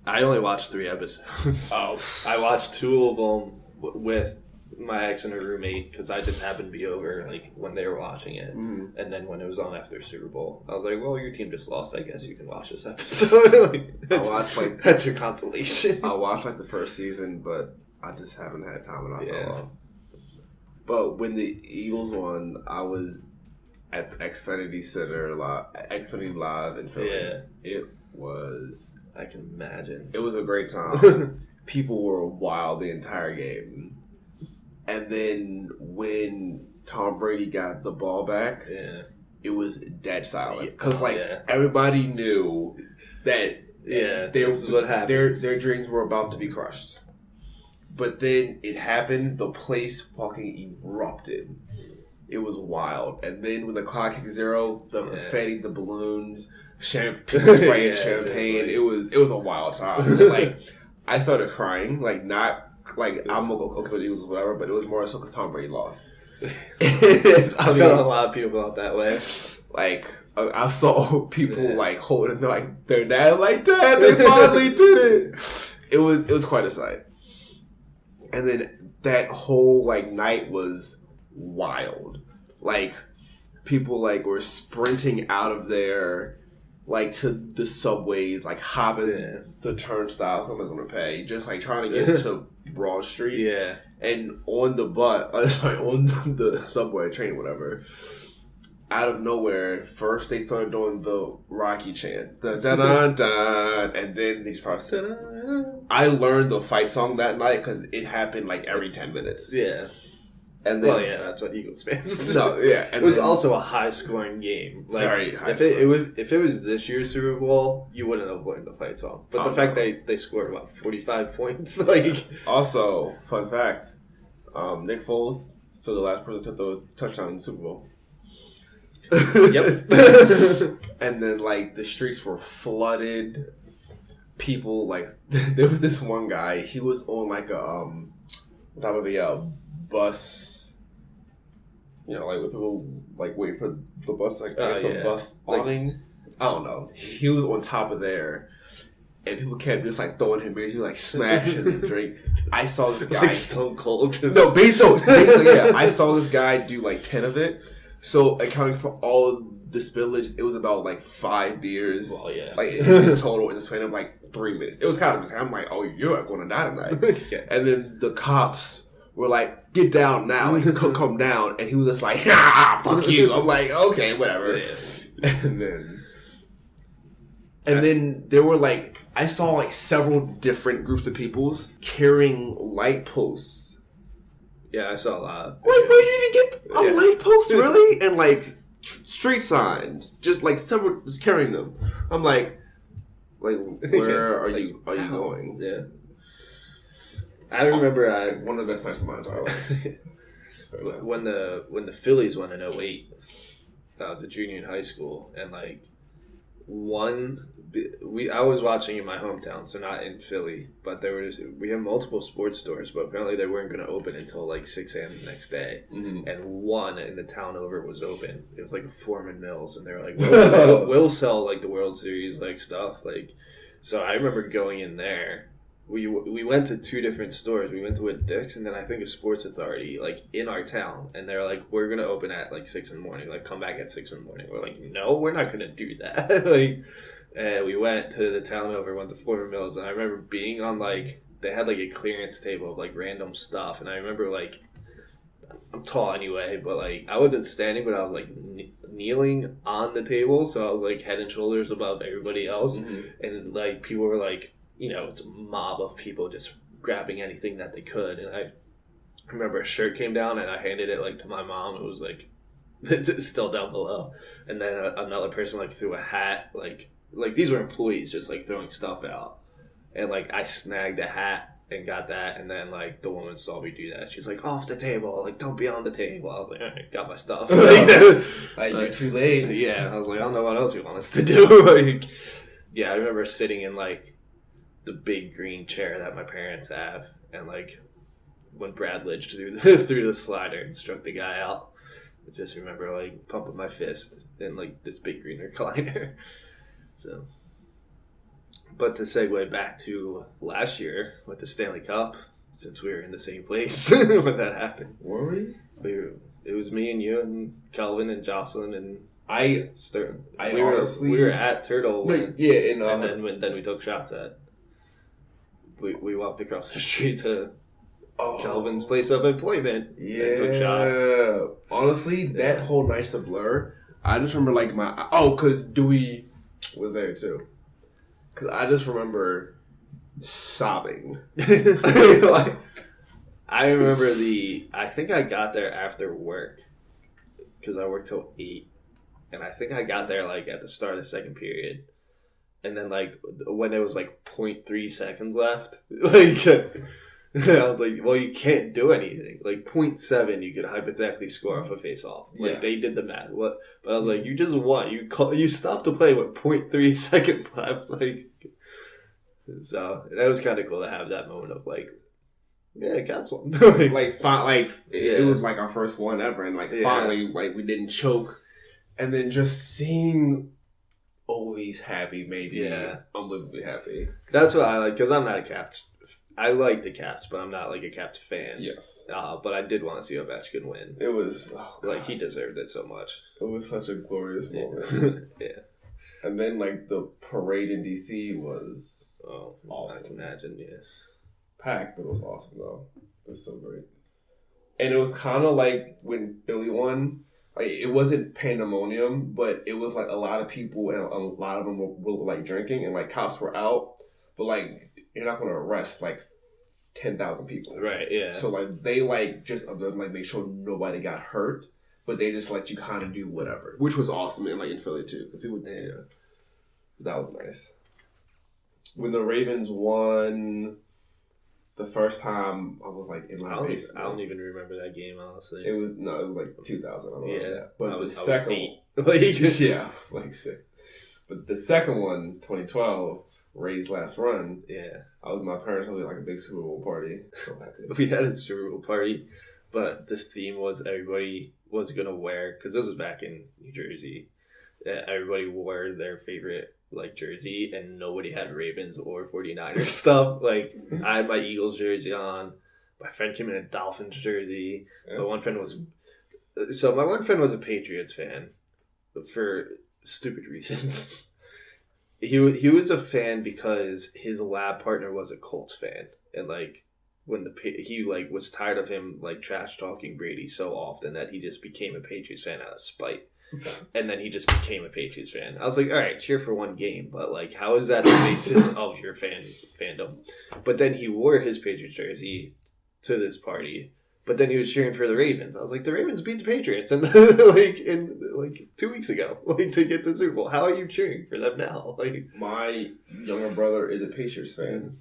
I only watched 3 episodes. Oh. I watched 2 of them with my ex and her roommate because I just happened to be over like when they were watching it. Mm-hmm. And then when it was on after Super Bowl, I was like, well, your team just lost. I guess you can watch this episode. That's your consolation. I watched like the first season, but I just haven't had time and I fell off. But when the Eagles won, I was at the Xfinity Live in Philly. Yeah. It was... I can imagine. It was a great time. People were wild the entire game. And then when Tom Brady got the ball back, it was dead silent. Because, everybody knew that this is what happened. Their dreams were about to be crushed. But then it happened. The place fucking erupted. It was wild. And then when the clock hit 0, the confetti, the balloons, spraying champagne. It was a wild time. Like I started crying. Like not like I'm okay with the Eagles or whatever, but it was more so because Tom Brady lost. I felt a lot of people felt that way. Like I saw people like holding their dad, like Dad, they finally did it. It was quite a sight. And then that whole night was wild. Like people were sprinting out of there, to the subways, hopping the turnstiles. I'm not gonna pay. Just trying to get to Broad Street. Yeah. And on the on the subway, train, whatever. Out of nowhere, first they started doing the Rocky chant, da da da da, and then they started. I learned the fight song that night because it happened every 10 minutes. Yeah. And then, well, yeah, that's what Eagles fans. So yeah, and it was then, also a high scoring game. Like, very high. If it was this year's Super Bowl, you wouldn't have learned the fight song. But the fact they scored about 45 points, like also fun fact, Nick Foles still the last person to throw a touchdown in the Super Bowl. Yep. And then like the streets were flooded. People like there was this one guy. He was on like a top of a bus. You know, like when people like wait for the bus, like I guess a bus awning. I don't know. He was on top of there, and people kept just like throwing him beers. He was like smashing and drink. I saw this guy like Stone Cold. Basically, yeah. I saw this guy do like 10 of it. So accounting for all of the spillage, it was about like 5 beers. Well, yeah, like in total in the span of like 3 minutes. It was kind of insane. I'm like, oh, you're going to die tonight. Yeah. And then the cops were like, get down now, like come down, and he was just like, ah, fuck you. I'm like, okay, whatever. Yeah. And then there were like, I saw like several different groups of peoples carrying light posts. Yeah, I saw a lot. Like, where did you even get a light post, really? And like street signs, just like several, just carrying them. I'm like where are you going? Yeah. I remember one of the best nights of my entire life. when the Phillies won in 2008, I was a junior in high school, and like I was watching in my hometown, so not in Philly, but we had multiple sports stores, but apparently they weren't going to open until like 6 a.m. the next day, and one in the town over was open. It was like a Foreman Mills, and they were like, we'll sell like the World Series like stuff, like. So I remember going in there. We went to 2 different stores. We went to a Dick's and then I think a Sports Authority, like in our town. And they're like, we're going to open at like 6 in the morning. Like, come back at 6 in the morning. We're like, no, we're not going to do that. Like, and we went to the town over, went to Foreman Mills. And I remember being on like, they had like a clearance table of like random stuff. And I remember like, I'm tall anyway, but like, I wasn't standing, but I was like kneeling on the table. So I was like head and shoulders above everybody else. And like, people were like, you know, it's a mob of people just grabbing anything that they could. And I remember a shirt came down and I handed it like to my mom. It was like, it's still down below. And then another person like threw a hat. Like these were employees just like throwing stuff out. And like I snagged a hat and got that. And then like the woman saw me do that. She's like, off the table. Like, don't be on the table. I was like, all right, got my stuff. You're too late. Yeah. I was like, I don't know what else you want us to do. Like, yeah, I remember sitting in like the big green chair that my parents have, and like when Brad Lidge threw the slider and struck the guy out, I just remember like pumping my fist in like this big green recliner. So, but to segue back to last year with the Stanley Cup, since we were in the same place when that happened. Were we? It was me and you and Calvin and Jocelyn and Stern. We were at Turtle. And then we took shots at. We walked across the street to Calvin's place of employment. Yeah. And took shots. Honestly, that whole night's a blur. I just remember like because Dewey was there too. Because I just remember sobbing. Like, I remember I think I got there after work because I worked till 8. And I think I got there like at the start of the second period. And then, like, when it was, like, 0.3 seconds left, like, I was like, well, you can't do anything. Like, 0.7, you could hypothetically score off a face-off. Like, they did the math. But I was like, you just won. You stopped to play with 0.3 seconds left. Like, so that was kind of cool to have that moment of, like, yeah, Caps won. It was, like, our first one ever. And, like, finally, like, we didn't choke. And then just seeing... always happy made me unbelievably happy. That's what I like, because I'm not a Caps. I like the Caps, but I'm not like a Caps fan. Yes. But I did want to see Ovechkin win. It was like he deserved it so much. It was such a glorious moment. Yeah. And then like the parade in DC was awesome. I can imagine, yeah. Packed, but it was awesome though. It was so great. And it was kind of like when Philly won. Like, it wasn't pandemonium, but it was, like, a lot of people, and a lot of them were like, drinking, and, like, cops were out. But, like, you're not going to arrest, like, 10,000 people. Right, yeah. So, like, they, like, just, like, make sure nobody got hurt, but they just let you kind of do whatever, which was awesome, and, like, in Philly, too, because people, that was nice. When the Ravens won the first time, I was, like, in my basement. I don't even remember that game, honestly. It was like 2000. I don't know that. But the second one, yeah, I was, like, sick. But the second one, 2012, Ray's last run. Yeah. I was my parents had like a big Super Bowl party. So happy. We had a Super Bowl party, but the theme was everybody was going to wear, because this was back in New Jersey, everybody wore their favorite like jersey, and nobody had Ravens or 49ers stuff. Like, I had my Eagles jersey on. My friend came in a Dolphins jersey. My one friend was a Patriots fan for stupid reasons. He was a fan because his lab partner was a Colts fan, and like when he like was tired of him like trash talking Brady so often that he just became a Patriots fan out of spite, and then he just became a Patriots fan. I was like, all right, cheer for one game, but like, how is that the basis of your fandom? But then he wore his Patriots jersey to this party. But then he was cheering for the Ravens. I was like, the Ravens beat the Patriots in 2 weeks ago, like, to get the Super Bowl. How are you cheering for them now? Like, my younger brother is a Patriots fan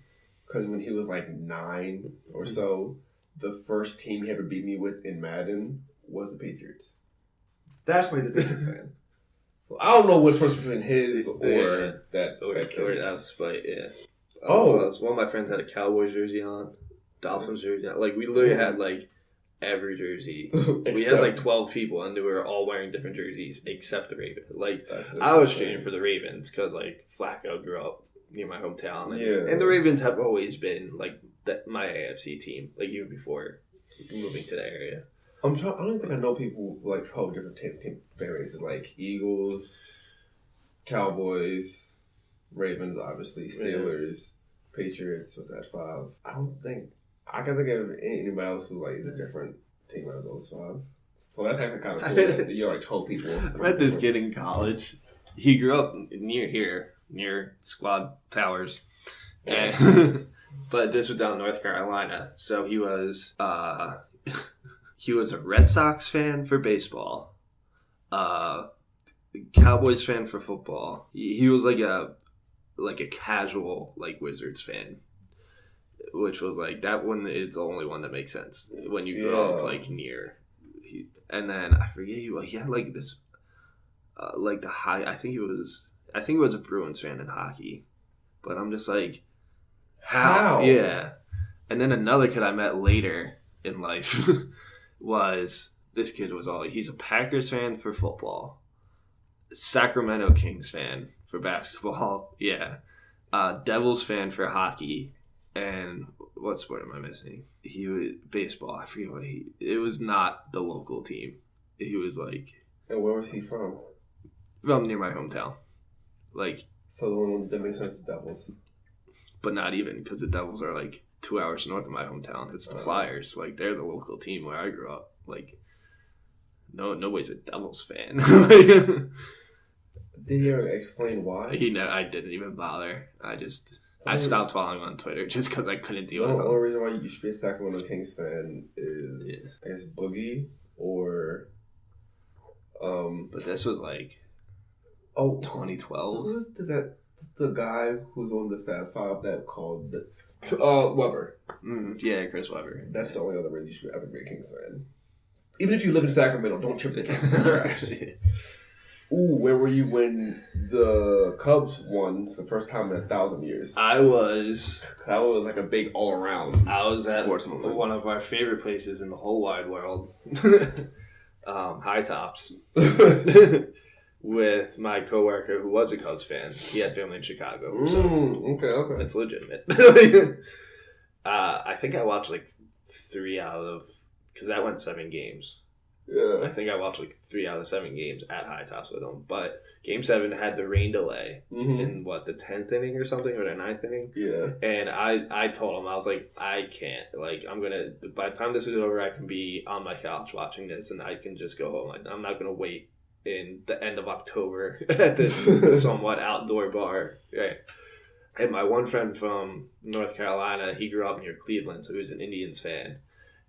because when he was like 9 or so, the first team he ever beat me with in Madden was the Patriots. That's why he's a Patriots fan. So I don't know what's first between his or that out of spite. Yeah. Oh, one of my friends had a Cowboys jersey on. Dolphins jersey. Like, we literally had like every jersey. We had like 12 people, and they were all wearing different jerseys except the Ravens. Like, I was cheering for the Ravens because like Flacco grew up near my hometown, and the Ravens have always been like my AFC team, like even before moving to the area. I don't think I know people like how different team fan races, like Eagles, Cowboys, Ravens, obviously, Steelers, Patriots was at 5. I don't think I can think of anybody else who like is a different team out of those 5. So that's actually kind of cool that you're like 12 people. I met this kid in college. He grew up near Squad Towers, but this was down in North Carolina. So he was a Red Sox fan for baseball, Cowboys fan for football. He was like a casual like Wizards fan, which was like, that one is the only one that makes sense when you grow up like near. And then I forget he had like this like the high. I think he was a Bruins fan in hockey, but I'm just like, how? Yeah. And then another kid I met later in life he's a Packers fan for football, Sacramento Kings fan for basketball, Devils fan for hockey, and what sport am I missing? He was baseball. I forget it was not the local team. He was like. And where was he from? From near my hometown. Like. So the one that makes sense is Devils. But not even, because the Devils are like 2 hours north of my hometown. It's the Flyers. Like, they're the local team where I grew up. Like, nobody's a Devils fan. Did he ever explain why? I didn't even bother. I stopped following him on Twitter just because I couldn't deal with him. The only reason why you should be a Sacramento Kings fan is, I guess, Boogie or... But this was like... 2012. Who was the guy who's on the Fab Five that called the... Weber. Yeah, Chris Weber. That's the only other reason you should ever be a Kings fan. Even if you live in Sacramento, don't trip the Kings. They're trash. Ooh, where were you when the Cubs won for the first time in 1,000 years? That was like a big all-around I was at sports moment. One of our favorite places in the whole wide world, High Tops, with my coworker who was a Cubs fan. He had family in Chicago. So okay. It's legitimate. I think I watched like 3 out of... Because that went 7 games. Yeah. I think I watched like 3 out of 7 games at High Tops with them. But Game 7 had the rain delay in the 10th inning or something, or the 9th inning. Yeah. And I told him, I was like, I can't. Like, I'm going to, by the time this is over, I can be on my couch watching this and I can just go home. Like, I'm not going to wait in the end of October at this somewhat outdoor bar. Right. And my one friend from North Carolina, he grew up near Cleveland, so he was an Indians fan.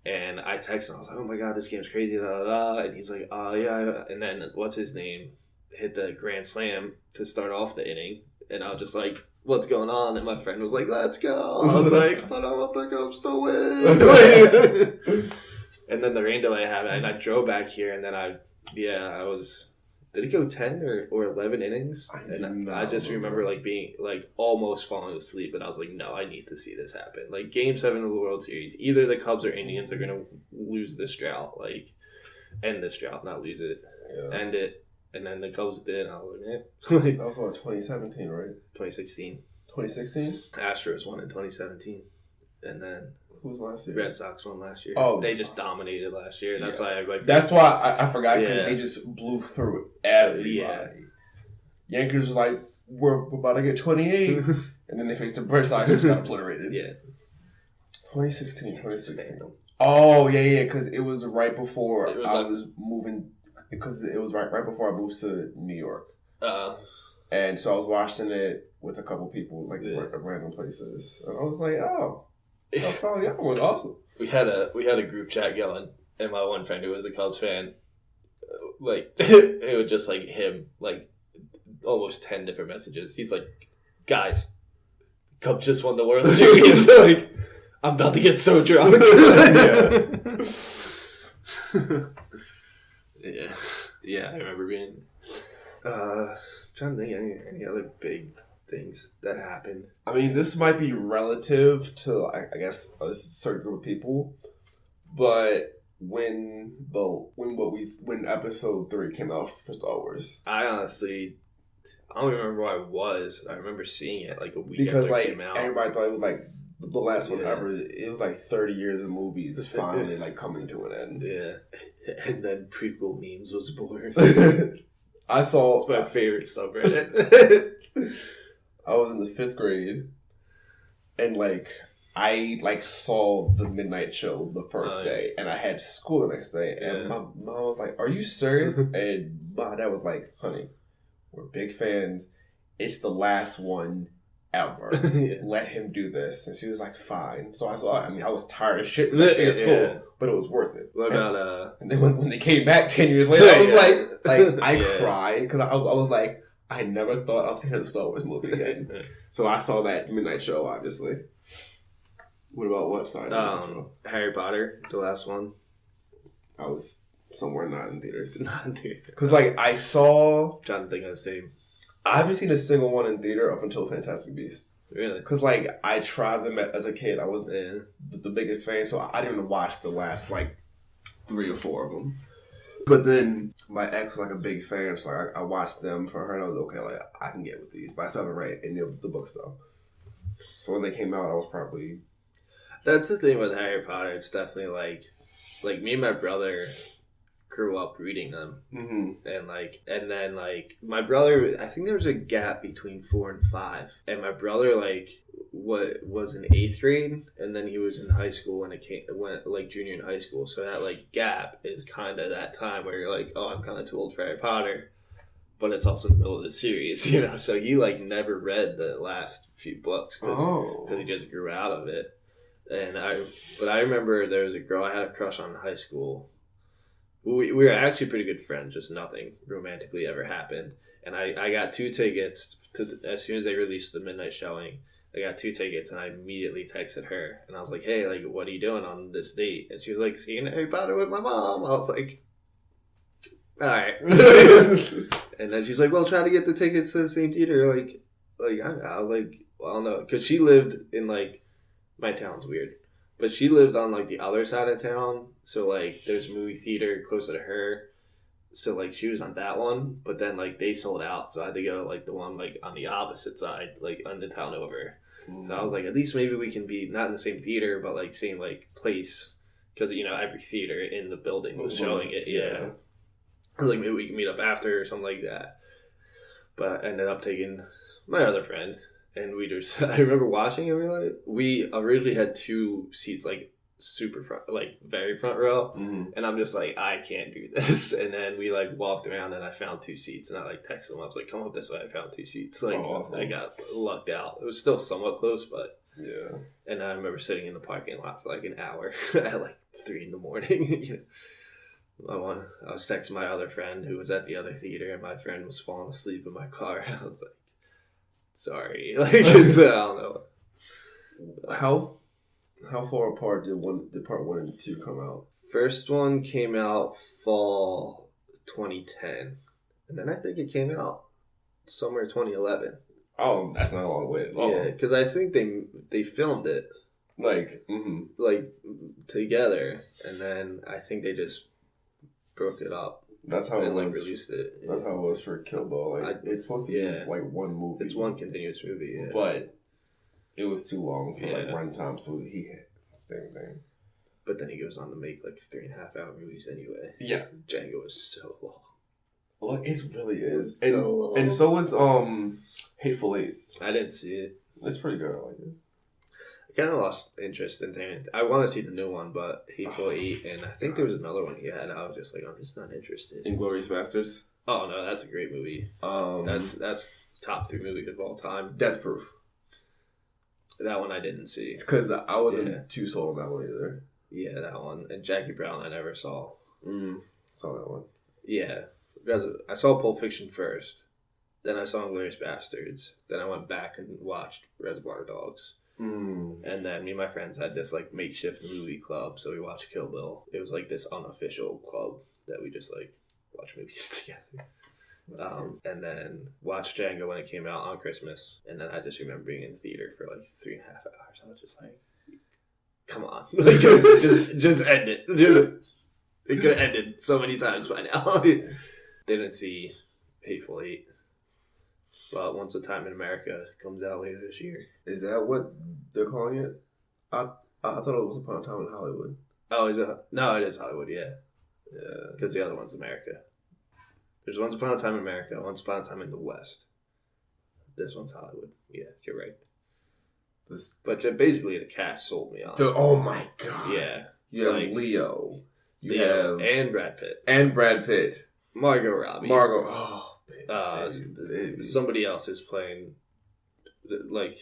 And I texted him, I was like, oh my God, this game's crazy, da da da. And he's like, oh yeah. And then, what's his name? Hit the grand slam to start off the inning. And I was just like, what's going on? And my friend was like, let's go. I was like, but I want the Cubs to win. And then the rain delay happened, and I drove back here, and then I was... Did it go 10 or 11 innings? I just remember like being like almost falling asleep, and I was like, no, I need to see this happen. Like Game 7 of the World Series, either the Cubs or Indians are gonna lose this drought, like end this drought, not lose it, end it. And then the Cubs did, and I was like, man. That was what, 2017, right? 2016. 2016? Astros won in 2017, and then who was last year? Red Sox won last year. Oh, they just dominated last year. That's why I like. That's why I forgot, because they just blew through everybody. Yeah. Yankees was like, we're about to get 28, and then they faced the Red Sox and just got obliterated. Yeah. 2016. Oh yeah, because it was right before I was moving. Because it was right before I moved to New York. And so I was watching it with a couple people, like at random places, and I was like, oh. Oh, yeah, it was awesome. We had a group chat going, and my one friend who was a Cubs fan, like it was just like him, like almost 10 different messages. He's like, "Guys, Cubs just won the World Series." Like, I'm about to get so drunk. Yeah. I remember being. Trying to think any other big things that happened. I mean, this might be relative to, I guess, a certain group of people, but when episode 3 came out for Star Wars, I honestly, I don't remember where I was. I remember seeing it like a week because after it came out. Everybody thought it was like the last one ever. It was like 30 years of movies finally like coming to an end. Yeah, and then prequel memes was born. It's my favorite subreddit. I was in the 5th grade, and I saw the midnight show the first day, and I had school the next day, and my mom was like, "Are you serious?" And my dad was like, "Honey, we're big fans. It's the last one ever. Let him do this." And she was like, "Fine." So I saw it. I mean, I was tired of shit the next day at school, but it was worth it. What about And then when they came back 10 years later, I was I cried because I was like, I never thought I was seeing a Star Wars movie again. So I saw that midnight show, obviously. What about what? Sorry. Harry Potter, the last one. I was somewhere not in theaters. Not in theaters. Because I saw... I'm trying to think of the same. I haven't seen a single one in theater up until Fantastic Beasts. Really? Because I tried them as a kid. I wasn't the biggest fan, so I didn't even watch the last 3 or 4 of them. But then my ex was a big fan, so I watched them for her, and I was okay, I can get with these. But I still haven't read any of the books though. So when they came out, I was probably... That's the thing with Harry Potter. It's definitely like me and my brother grew up reading them, and then my brother, I think there was a gap between 4 and 5, and my brother was in 8th grade, and then he was in high school when it went junior in high school. So that gap is kind of that time where you're like, oh, I'm kind of too old for Harry Potter, but it's also in the middle of the series, So he never read the last few books because he just grew out of it. But I remember there was a girl I had a crush on in high school. We were actually pretty good friends, just nothing romantically ever happened. And I got 2 tickets as soon as they released the midnight showing. I got 2 tickets, and I immediately texted her, and I was like, "Hey, what are you doing on this date?" And she was like, "Seeing Harry Potter with my mom." I was like, "All right." And then she's like, "Well, try to get the tickets to the same theater." I was like, "Well, I don't know," because she lived in my town's weird, but she lived on the other side of town. So there's a movie theater closer to her. So she was on that one, but then they sold out, so I had to go the one on the opposite side, on the town over. So I was like, at least maybe we can be not in the same theater, but same place, because every theater in the building was showing it. Yeah, I was like, maybe we can meet up after or something like that. But I ended up taking my other friend, and I remember watching it. We originally had 2 seats super front, like very front row. Mm-hmm. And I'm just like, I can't do this. And then we like walked around and I found 2 seats and I like texted them. I was like, come up this way. I found 2 seats. Like awesome. I got lucked out. It was still somewhat close, but Yeah. And I remember sitting in the parking lot for like an hour at like 3 a.m. I was texting my other friend who was at the other theater, and my friend was falling asleep in my car. And I was like, sorry. Like, it's, I don't know. How far apart did part 1 and 2 come out? First one came out fall 2010. And then I think it came out summer 2011. Oh, that's not a long way at all. Yeah, because I think they filmed it like together, and then I think they just broke it up. That's how it was. Released it. That's how it was for Kill Bill. Like it's supposed to be like one movie. It's one continuous movie, yeah. But it was too long for like runtime, so he had the same thing. But then he goes on to make like 3.5 hour movies anyway. Yeah, Django is so long. Well, it really is, and so is Hateful Eight. I didn't see it. It's pretty good. I like it. I kind of lost interest in it. I want to see the new one, but Hateful Eight, and I think there was another one he had. I was just like, I'm just not interested. Inglourious Basterds. Oh no, that's a great movie. That's top 3 movie of all time. Death Proof. That one I didn't see. It's because I wasn't too sold on that one either. Yeah, that one. And Jackie Brown I never saw. Saw that one. Yeah. I saw Pulp Fiction first. Then I saw Inglourious Basterds. Then I went back and watched Reservoir Dogs. And then me and my friends had this like makeshift movie club, so we watched Kill Bill. It was like this unofficial club that we just like watch movies together. And then watched Django when it came out on Christmas. And then I just remember being in the theater for like 3.5 hours. I was just like, come on. Like, just end it. It could have ended so many times by now. Didn't see Hateful Eight. But Once a Time in America comes out later this year. Is that what they're calling it? I thought it was Upon a Time in Hollywood. Oh, is it? No, it is Hollywood, yeah. Yeah. Because the other one's America. There's Once Upon a Time in America, Once Upon a Time in the West. This one's Hollywood. Yeah, you're right. But basically the cast sold me on. Oh my god. Yeah. You have Leo. You have... And Brad Pitt. Margot Robbie. Oh. Baby. Somebody else is playing, like,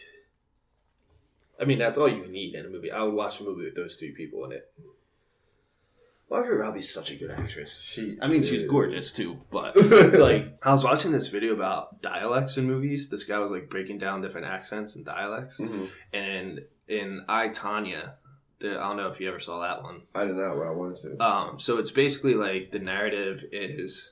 I mean, that's all you need in a movie. I would watch a movie with those 3 people in it. Margot Robbie's such a good actress. She's gorgeous too, but like, I was watching this video about dialects in movies. This guy was like breaking down different accents and dialects. And in I, Tonya, I don't know if you ever saw that one. I did not, but I wanted to. So it's basically like the narrative is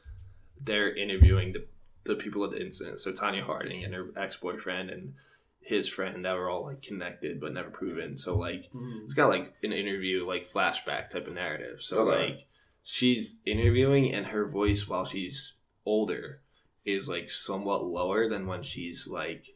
they're interviewing the people of the incident. So Tanya Harding and her ex-boyfriend and his friend that were all like connected but never proven. So like it's got like an interview, like flashback type of narrative. So like she's interviewing and her voice while she's older is like somewhat lower than when she's like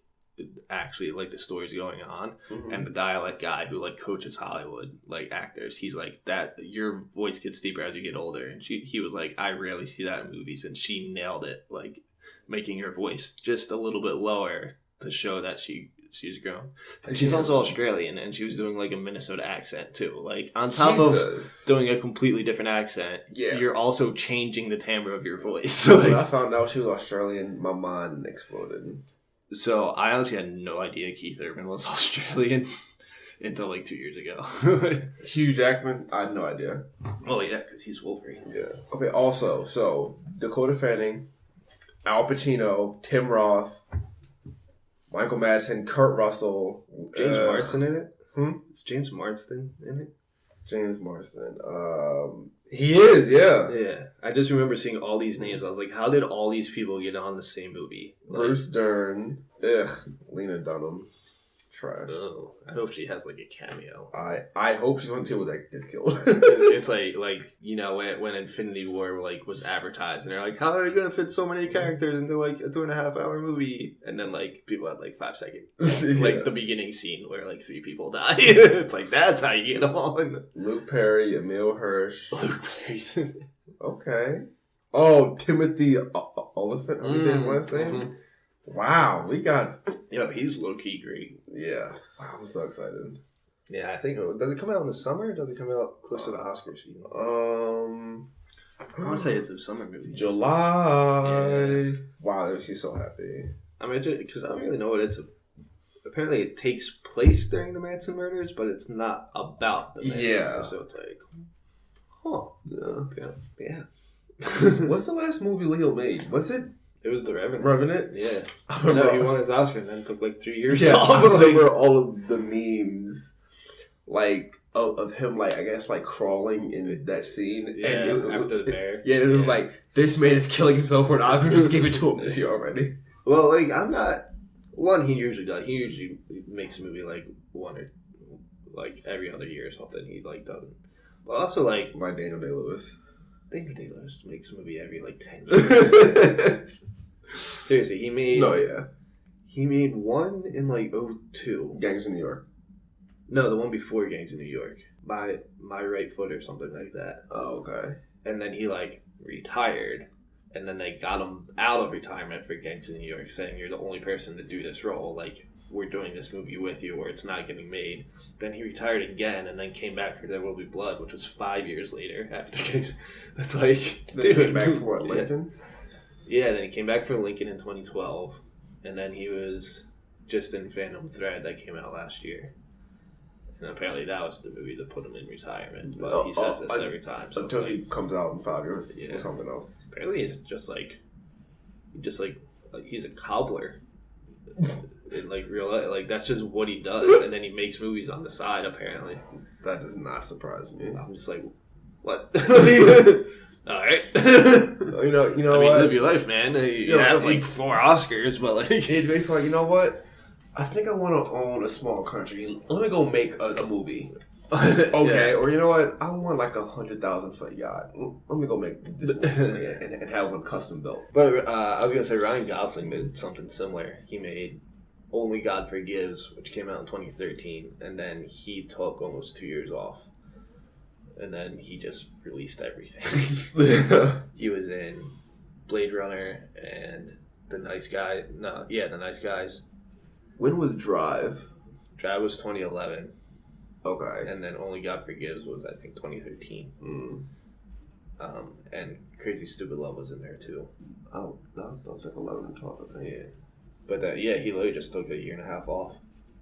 actually like the story's going on. And the dialect guy who like coaches Hollywood like actors, he's like, that your voice gets deeper as you get older. And he was like, I rarely see that in movies, and she nailed it, like making her voice just a little bit lower to show that she's grown. And she's also Australian, and she was doing like a Minnesota accent too. Like on top of doing a completely different accent, you're also changing the timbre of your voice. So when I found out she was Australian, my mind exploded. So I honestly had no idea Keith Urban was Australian until like 2 years ago. Hugh Jackman, I had no idea. Oh yeah, because he's Wolverine. Yeah. Okay. Also, so Dakota Fanning, Al Pacino, Tim Roth, Michael Madsen, Kurt Russell, James Marsden in it. Is James Marsden in it? James Marsden. He is, yeah. Yeah. I just remember seeing all these names. I was like, how did all these people get on the same movie? Like, Bruce Dern. Lena Dunham. Trash. Oh, I hope she has like a cameo. I hope she's one of the people that gets killed. It's like you know when Infinity War like was advertised and they're like, how are you gonna fit so many characters into like a 2.5 hour movie? And then like people had like 5 seconds, like the beginning scene where like 3 people die. It's like that's how you get them all in. Luke Perry, Emil Hirsch. Luke Perry. Okay. Oh, Timothy Oliphant. How do you say his last name? Wow, we got... Yeah, he's low-key great. Yeah. Wow, I'm so excited. Yeah, I think does it come out in the summer? Or does it come out close to the Oscar season? I want to say it's a summer movie. July. Yeah. Wow, that makes me so happy. I mean, because I don't really know what it's. Apparently, it takes place during the Manson murders, but it's not about the Manson murders. So it's like, yeah. What's the last movie Leo made? Was it? It was The Revenant. Revenant? Yeah. I remember. No, he won his Oscar and then took like 3 years off. I remember all of the memes, like of him, like I guess like crawling in that scene. Yeah, and after the bear. Yeah, it was like this man is killing himself for an Oscar. Just give it to him this year already. Well, like I'm not. One, he usually does. He usually makes a movie like one or like every other year or something. He like doesn't. But also like by Daniel Day-Lewis. Daniel Day-Lewis makes a movie every like 10 years. Seriously, he made. No, yeah. He made one in like 2002. Gangs in New York. No, the one before Gangs in New York. My Right Foot or something like that. Oh, okay. And then he like retired. And then they got him out of retirement for Gangs in New York, saying you're the only person to do this role. Like, we're doing this movie with you, or it's not getting made. Then he retired again, and then came back for There Will Be Blood, which was 5 years later after Gangs. It's like, then dude, he came back for what, Lincoln? Yeah, then he came back for Lincoln in 2012, and then he was just in Phantom Thread that came out last year. And apparently that was the movie that put him in retirement. But he says this every time. So until he comes out in 5 years yeah. or something else. Apparently he's just like he's a cobbler. In like real life. Like that's just what he does. And then he makes movies on the side apparently. That does not surprise me. I'm just like, what? Alright. you know I mean, what? Live your life, man. You have like 4 Oscars, but like it's basically like, you know what? I think I want to own a small country. Let me go make a movie. Okay, yeah. Or you know what? I want like 100,000-foot yacht. Let me go make this movie and have one custom built. But I was gonna say Ryan Gosling did something similar. He made Only God Forgives, which came out in 2013, and then he took almost 2 years off, and then he just released everything. He was in Blade Runner and The Nice Guy. The Nice Guys. When was Drive? Drive was 2011. Okay. And then Only God Forgives was, I think, 2013. And Crazy Stupid Love was in there, too. Oh, that was like 11 and 12, I think. Yeah. But, he literally just took a year and a half off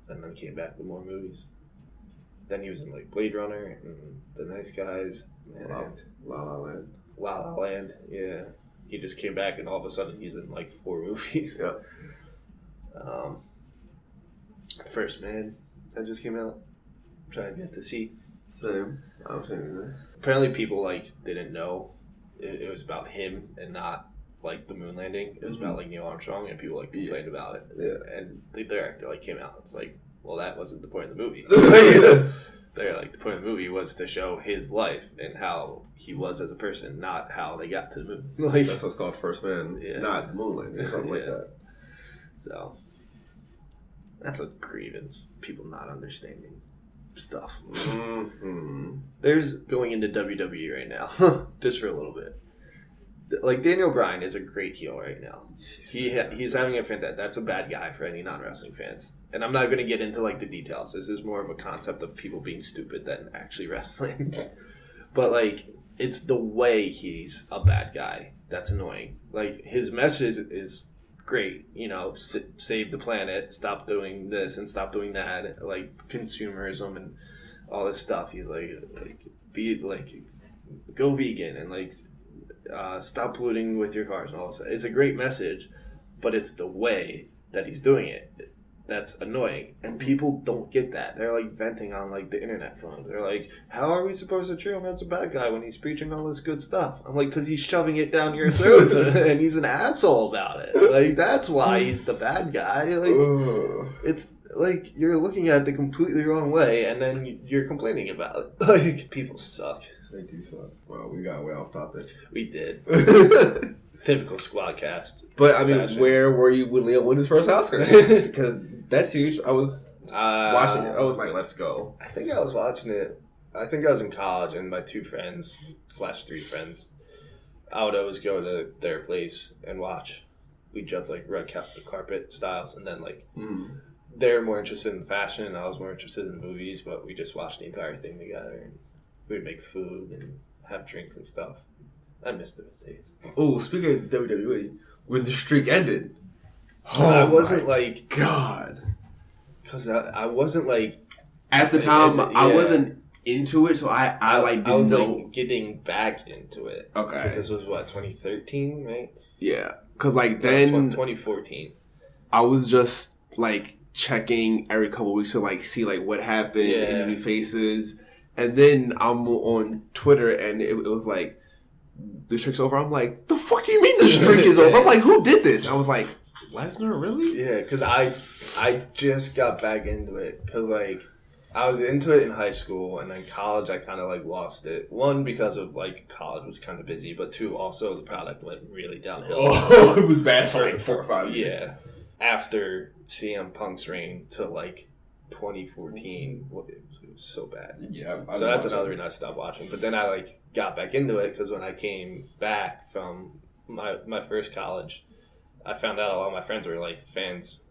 and then came back with more movies. Then he was in, like, Blade Runner and The Nice Guys and La La Land. La La Land, yeah. He just came back and all of a sudden he's in, like, 4 movies. Yeah. First Man, that just came out. Which I have yet to see. Same. I was thinking that. Apparently people, like, didn't know it was about him and not, like, the moon landing. It was about, like, Neil Armstrong, and people, like, complained about it. Yeah. And the director, like, came out. It's like, well, that wasn't the point of the movie. They're like, the point of the movie was to show his life and how he was as a person, not how they got to the moon. Like, that's what's called First Man, not the moon landing, something like that. So, that's a grievance. People not understanding stuff. Mm-hmm. There's going into WWE right now, just for a little bit. Like, Daniel Bryan is a great heel right now. He's having a fantastic. That's a bad guy for any non-wrestling fans. And I'm not going to get into, like, the details. This is more of a concept of people being stupid than actually wrestling. But, like, it's the way he's a bad guy that's annoying. Like, his message is great. You know, save the planet, stop doing this and stop doing that. Like, consumerism and all this stuff. He's like be, like, go vegan and, like, stop polluting with your cars and all this. It's a great message, but it's the way that he's doing it that's annoying, and people don't get that. They're like venting on like the internet phone. They're like, how are we supposed to treat him as a bad guy when he's preaching all this good stuff? I'm like, because he's shoving it down your throat and he's an asshole about it. Like, that's why he's the bad guy. Like, it's like you're looking at it the completely wrong way, and then you're complaining about it. Like, people suck. They do suck. Well, we got way off topic. We did. Typical Sqwadcast. But I mean, fashion. Where were you when Leo won his first Oscar? Because that's huge. I was watching it. I was like, let's go. I think I was watching it. I think I was in college, and my 2 friends / 3 friends, I would always go to their place and watch. We judge like red carpet styles, and then like they were more interested in fashion and I was more interested in movies, but we just watched the entire thing together and we'd make food and have drinks and stuff. I miss those days. Oh, speaking of WWE, when the streak ended, I wasn't like God, because I wasn't like at the time I wasn't into it, so I was like getting back into it. Okay, this was what 2013, right? Yeah, because like then 2014, I was just like checking every couple of weeks to like see like what happened and new faces, and then I'm on Twitter and it was like the streak's over. I'm like, the fuck do you mean the streak is over? I'm like, who did this? I was like, Lesnar, really? Yeah, because I just got back into it because like I was into it in high school and then college I kind of like lost it. One, because of like college was kind of busy, but two, also the product went really downhill. Oh, it was bad for like 4 or 5 years. Yeah, after CM Punk's reign to like 2014, it was so bad. Yeah, so that's another reason I stopped watching. But then I like got back into it because when I came back from my first college, I found out a lot of my friends were like fans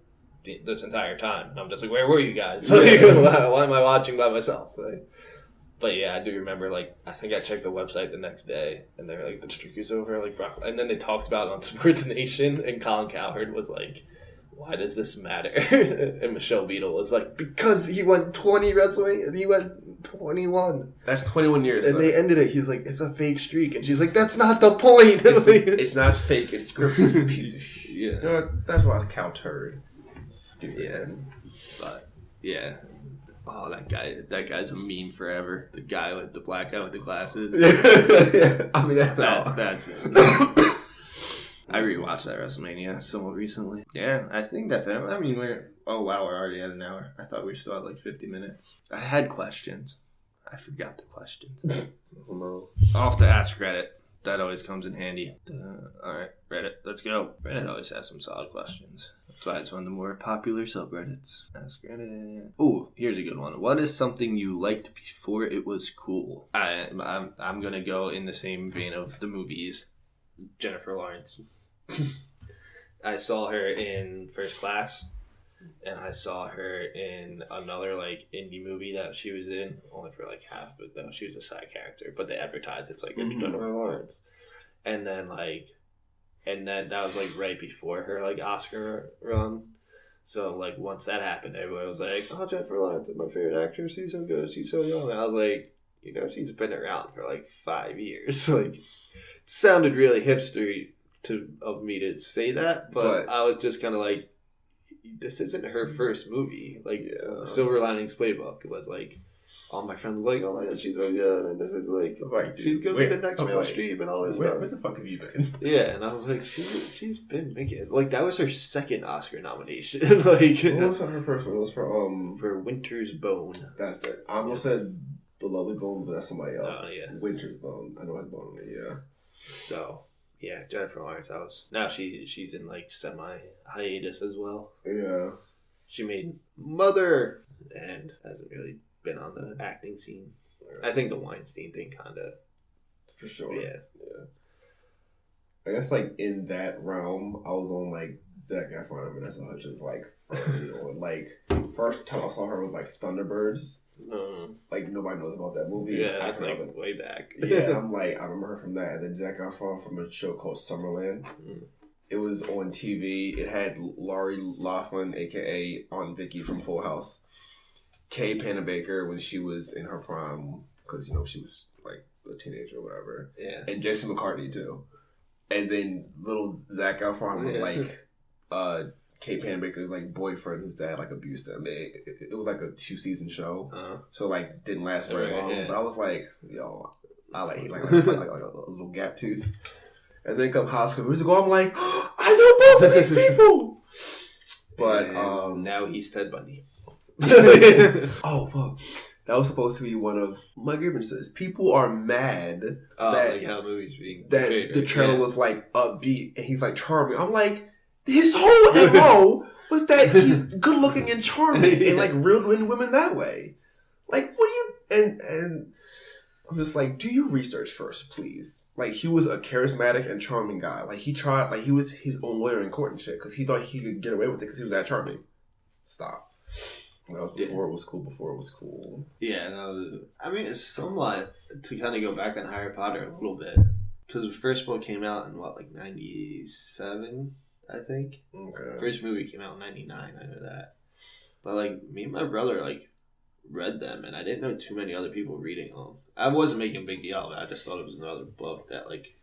this entire time, and I'm just like, where were you guys? Like, why am I watching by myself? Like, but yeah, I do remember like I think I checked the website the next day, and they're like, the streak is over. Like, and then they talked about it on Sports Nation, and Colin Cowherd was like, why does this matter? And Michelle Beadle was like, because he went 20 wrestling, he went 21. That's 21 years. And they ended it. He's like, it's a fake streak, and she's like, that's not the point. It's not fake. It's scripted. You piece of shit. Yeah, you know what? That's why it's cow turd. Stupid. Yeah, but yeah. Oh, that guy's a meme forever. The guy with the black guy with the glasses. Yeah. I mean, that's it. I rewatched that WrestleMania somewhat recently. Yeah, I think that's it. I mean, we're already at an hour. I thought we were still at like 50 minutes. I had questions. I forgot the questions. Oh, no. I'll have to ask Reddit. That always comes in handy. Alright, Reddit, let's go. Reddit always has some solid questions. That's why it's one of the more popular subreddits. Ask Reddit. Ooh, here's a good one. What is something you liked before it was cool? I'm gonna go in the same vein of the movies. Jennifer Lawrence. I saw her in First Class, and I saw her in another like indie movie that she was in, only for like half, but no, she was a side character. But they advertised it's like Jennifer Lawrence, and then that was like right before her like Oscar run. So like once that happened, everyone was like, "Oh, Jennifer Lawrence is my favorite actress. She's so good. She's so young." And I was like, she's been around for like 5 years. Like, it sounded really hipstery of me to say that, but I was just kind of like, this isn't her first movie. Like, Silver Linings Playbook was like, all my friends were like, oh my god, she's so good, and this is like she's gonna be the next Meryl Streep and all this stuff. Where the fuck have you been? Yeah, and I was like, she's been making like that was her second Oscar nomination. Like, what was her first one? It was for Winter's Bone. That's it. I almost said The Lovely Bone, but that's somebody else. Oh yeah, Winter's Bone. I know his bone. Yeah. So. Yeah, Jennifer Lawrence. Now she's in like semi hiatus as well. Yeah, she made Mother and hasn't really been on the acting scene. I think the Weinstein thing kind of, for sure. Yeah. I guess like in that realm, I was on like Zac Efron and Vanessa Hudgens. Like, like first time I saw her was like Thunderbirds. Like nobody knows about that movie. Yeah, that's like way back. Yeah, I'm like I remember her from that, and then Zac Efron from a show called Summerland. It was on TV. It had Lori Loughlin, aka Aunt Vicky from Full House, Kay Panabaker when she was in her prime, because she was like a teenager or whatever. Yeah, and Jesse McCartney too. And then little Zac Efron was like Kay Panabaker's like boyfriend whose dad like abused him. It was like a 2-season show, so like didn't last very long. Yeah. But I was like, yo, I like a little gap tooth. And then come High School Musical, I'm like, oh, I know both of these people. But now he's Ted Bundy. Oh fuck. That was supposed to be one of my grievances. People are mad that like how the movie's being that portrayed, the trailer was like upbeat and he's like charming. I'm like, his whole MO was that he's good looking and charming and like rude women that way. Like, what do you and I'm just like, do you research first, please? Like, he was a charismatic and charming guy. Like, he tried, like, he was his own lawyer in court and shit because he thought he could get away with it because he was that charming. Stop. That was before it was cool. Before it was cool. Yeah, I mean, it's somewhat to kind of go back on Harry Potter a little bit because the first book came out in what, like 97, I think. Okay. First movie came out in 99. I know that. But like me and my brother like read them, and I didn't know too many other people reading them. I wasn't making a big deal of it. I just thought it was another book that like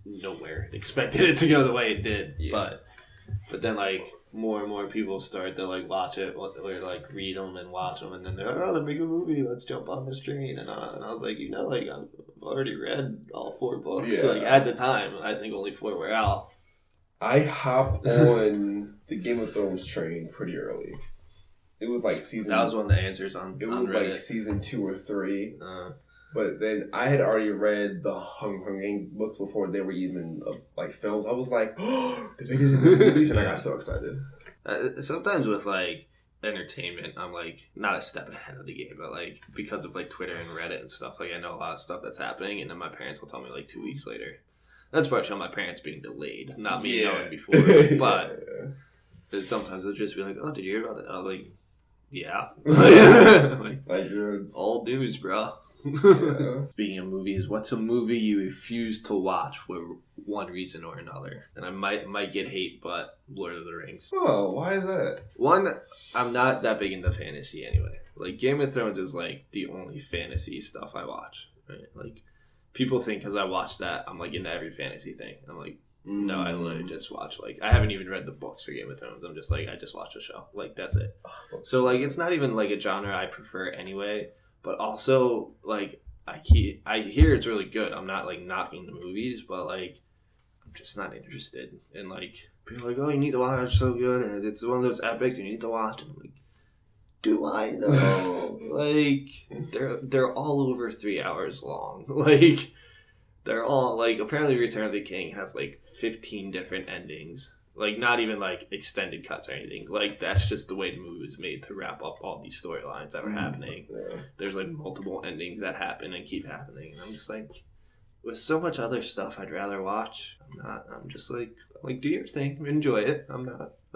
nowhere expected it to go the way it did. Yeah. But then like more and more people start to like watch it or like read them and watch them, and then they're like, oh, they're making a movie. Let's jump on this train. And I was like, like I've already read all 4 books. Yeah. Like at the time, I think only 4 were out. I hopped on the Game of Thrones train pretty early. It was like season. That was one of the answers on. It was Reddit. like season 2 or 3. But then I had already read the Hunger Games books before they were even like films. I was like, oh, the niggas in the movies, and I got so excited. Sometimes with like entertainment, I'm like not a step ahead of the game, but like because of like Twitter and Reddit and stuff, like I know a lot of stuff that's happening, and then my parents will tell me like 2 weeks later. That's partially on my parents being delayed, not me knowing before. But sometimes they'll just be like, "Oh, did you hear about that?" I was like, "Yeah." like you're old news, bro. Yeah. Speaking of movies, what's a movie you refuse to watch for one reason or another? And I might get hate, but Lord of the Rings. Oh, why is that? One, I'm not that big into fantasy anyway. Like Game of Thrones is like the only fantasy stuff I watch. Right? Like people think because I watch that, I'm like into every fantasy thing. I'm like, no, I literally just watch like I haven't even read the books for Game of Thrones. I'm just like I just watch the show. Like that's it. So like it's not even like a genre I prefer anyway. But also, like, I hear it's really good. I'm not, like, knocking the movies, but, like, I'm just not interested. And, like, people are like, oh, you need to watch, it's so good, and it's one of those epic, you need to watch. And I'm like, do I know? Like, they're all over 3 hours long. Like, they're all, like, apparently Return of the King has, like, 15 different endings. Like, not even, like, extended cuts or anything. Like, that's just the way the movie was made to wrap up all these storylines that were happening. Yeah. There's, like, multiple endings that happen and keep happening. And I'm just like, with so much other stuff I'd rather watch, I'm just like, do your thing. Enjoy it. I'm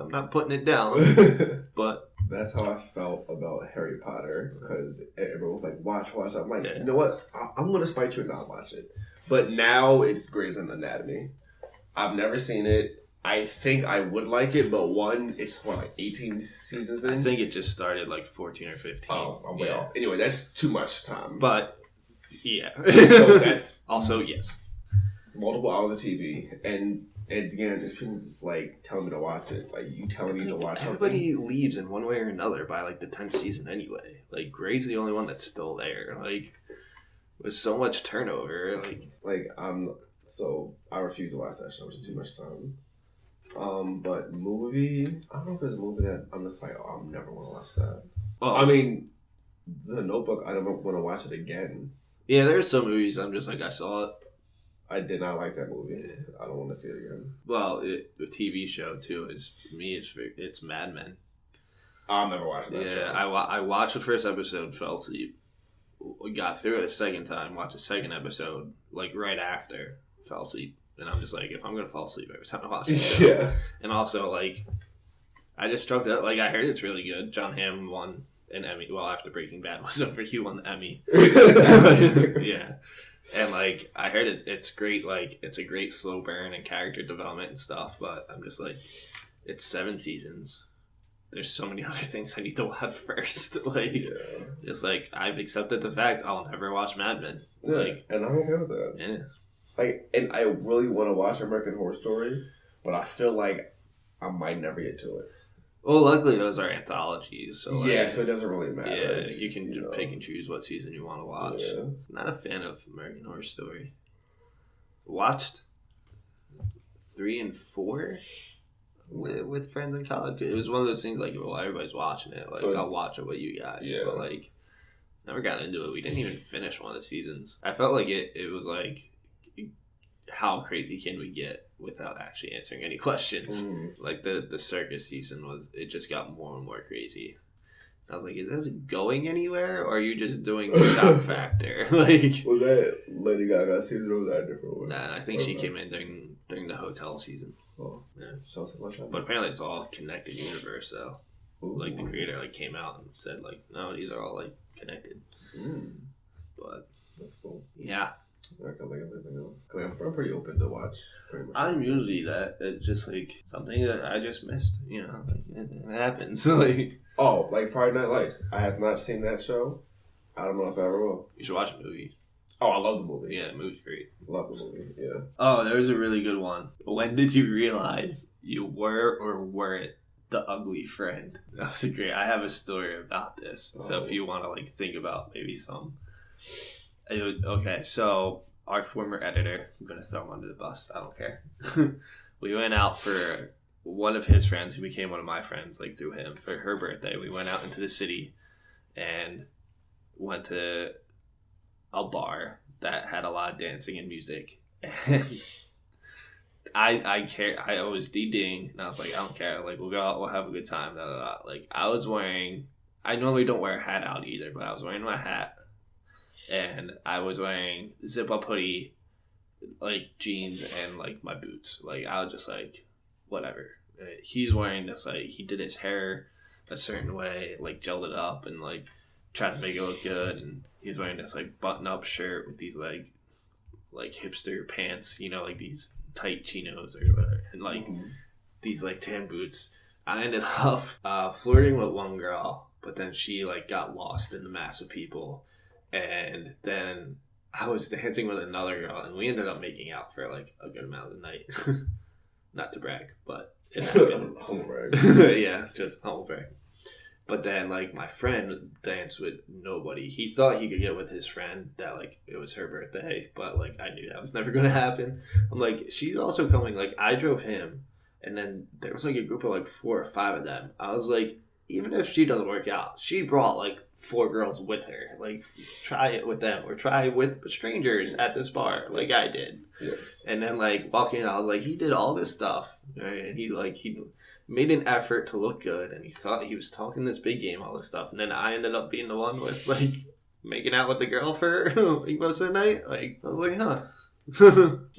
not putting it down. But that's how I felt about Harry Potter. Because everyone was like, watch. I'm like, You know what? I'm going to spite you and not watch it. But now it's Grey's Anatomy. I've never seen it. I think I would like it, but it's like 18 seasons in? I think it just started like 14 or 15. Oh, I'm way off. Anyway, that's too much time. But, yeah. So that's... Also, yes. Multiple hours of TV. And again, there's people just like telling me to watch it. Like, you telling me to watch everybody leaves in one way or another by like the 10th season anyway. Like, Grey's the only one that's still there. Like, with so much turnover. So, I refuse to watch that show. It's too much time. But movie, I don't know if there's a movie that I'm just like, oh, I'm never want to watch that. Oh. I mean, The Notebook, I don't want to watch it again. Yeah, there's some movies I'm just like, I saw it. I did not like that movie. I don't want to see it again. Well, the TV show, too, it's Mad Men. I'll never watch that show. Yeah, I watched the first episode, fell asleep. Got through it a second time, watched the second episode, like, right after, fell asleep. And I'm just like, if I'm going to fall asleep every time I watch it. Yeah. And also, like, I just struck that, like, I heard it's really good. John Hamm won an Emmy. Well, after Breaking Bad was over, he won the Emmy. Yeah. And, like, I heard it's great. Like, it's a great slow burn and character development and stuff. But I'm just like, it's 7 seasons. There's so many other things I need to watch first. Like, just like, I've accepted the fact I'll never watch Mad Men. Yeah, like, and I'm okay with that. Yeah. And I really want to watch American Horror Story, but I feel like I might never get to it. Well, luckily those are anthologies, so so it doesn't really matter. Yeah, you can pick and choose what season you want to watch. Yeah. Not a fan of American Horror Story. Watched 3 and 4 with friends in college. It was one of those things like, well, everybody's watching it. Like, I'll watch it with you guys. Yeah. But like, never got into it. We didn't even finish one of the seasons. I felt like it was like, how crazy can we get without actually answering any questions? Like the circus season it just got more and more crazy. I was like, is this going anywhere, or are you just doing the shock factor? Like, was that Lady Gaga season, or was that a different one? Nah, I think she came in during the hotel season. Oh, yeah. Sounds like but apparently it's all connected universe, though. Like the creator like came out and said like, no, these are all like connected. But that's cool. Yeah. I can think of anything else. I'm pretty open to watch. Pretty much. I'm usually that. It's just like something that I just missed. You know, like it happens. Like like Friday Night Lights. I have not seen that show. I don't know if I ever will. You should watch a movie. Oh, I love the movie. Yeah, the movie's great. Love the movie. Yeah. Oh, there's a really good one. When did you realize you were or weren't the ugly friend? That was a great. I have a story about this. So if you want to like think about maybe some. Okay, so our former editor, I'm going to throw him under the bus. I don't care. We went out for one of his friends who became one of my friends, like through him, for her birthday. We went out into the city and went to a bar that had a lot of dancing and music. And I was DDing, and I was like, I don't care. Like, we'll go out, we'll have a good time. Blah, blah, blah. Like, I normally don't wear a hat out either, but I was wearing my hat. And I was wearing zip-up hoodie, like jeans, and like my boots. Like I was just like, whatever. He's wearing this like he did his hair a certain way, like gelled it up and like tried to make it look good. And he was wearing this like button-up shirt with these like hipster pants, you know, like these tight chinos or whatever, and like these like tan boots. I ended up flirting with one girl, but then she like got lost in the mass of people. And then I was dancing with another girl, and we ended up making out for like a good amount of the night. Not to brag, but it happened. Humble brag. Yeah, just humble brag. But then like my friend danced with nobody. He thought he could get with his friend that like it was her birthday, but like I knew that was never gonna happen. I'm like, she's also coming. Like I drove him, and then there was like a group of like 4 or 5 of them. I was like, even if she doesn't work out, she brought like 4 girls with her. Like, try it with them or try with strangers at this bar, like I did. Yes. And then like walking in, I was like, he did all this stuff, right? And he made an effort to look good, and he thought he was talking this big game, all this stuff. And then I ended up being the one with like making out with the girl for like most of the night. Like I was like, huh.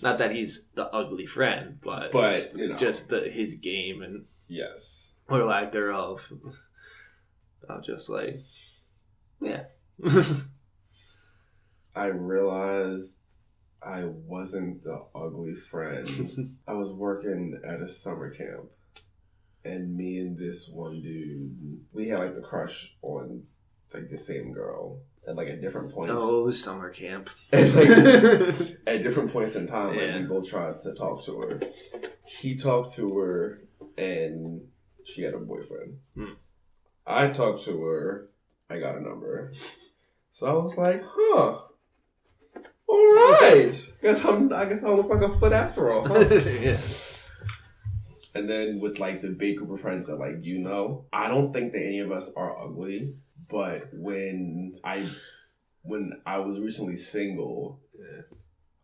Not that he's the ugly friend, but you know, just his game and yes, or lack thereof. I was just like, yeah. I realized I wasn't the ugly friend. I was working at a summer camp, and me and this one dude, we had like the crush on like the same girl at like at different points. Oh, summer camp. And, like, at different points in time, like Yeah. we both tried to talk to her. He talked to her, and she had a boyfriend. I talked to her. I got a number. So I was like, huh. All right. I guess I look like a foot after all. Huh? Yeah. And then with like the big group of friends that like you know, I don't think that any of us are ugly. But when I was recently single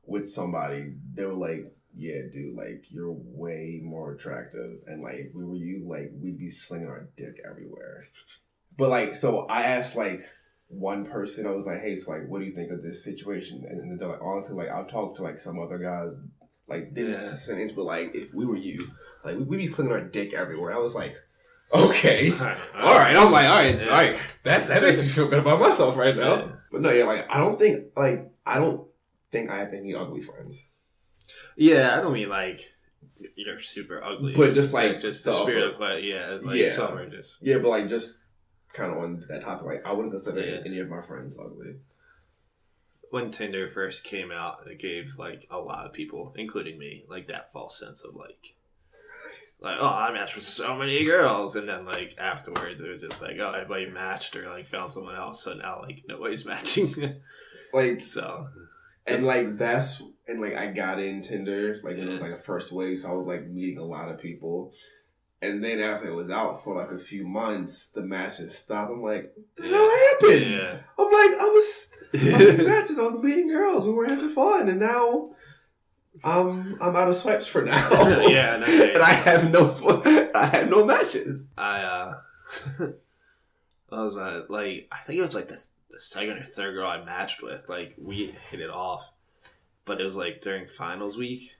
with somebody, they were like, yeah, dude, like you're way more attractive, and like if we were you, like we'd be slinging our dick everywhere. But like, so I asked like one person, I was like, hey, so like, what do you think of this situation? And they're like, honestly, like I've talked to like some other guys, like didn't sentence, but like if we were you, like we'd be slinging our dick everywhere. I was like, okay, all right. I'm like, all right, that makes me feel good about myself right now. Yeah. But no, yeah, like I don't think I have any ugly friends. Yeah, I don't mean like you're super ugly, but just like just the spirit of quiet. Yeah, like summer just. Yeah, but like just kind of on that topic, like I wouldn't consider any of my friends ugly. When Tinder first came out, it gave like a lot of people, including me, like that false sense of like oh, I matched with so many girls, and then like afterwards it was just like, oh, everybody matched or like found someone else, so now like nobody's matching. Like so. And like I got in Tinder like when it was like a first wave, so I was like meeting a lot of people, and then after it was out for like a few months, the matches stopped. I'm like, what the hell happened? Yeah. I'm like, I was matches, I was meeting girls, we were having fun, and now I'm out of swipes for now. Yeah, and I have no matches. I was like, I think it was like the second or third girl I matched with, like we hit it off, but it was like during finals week,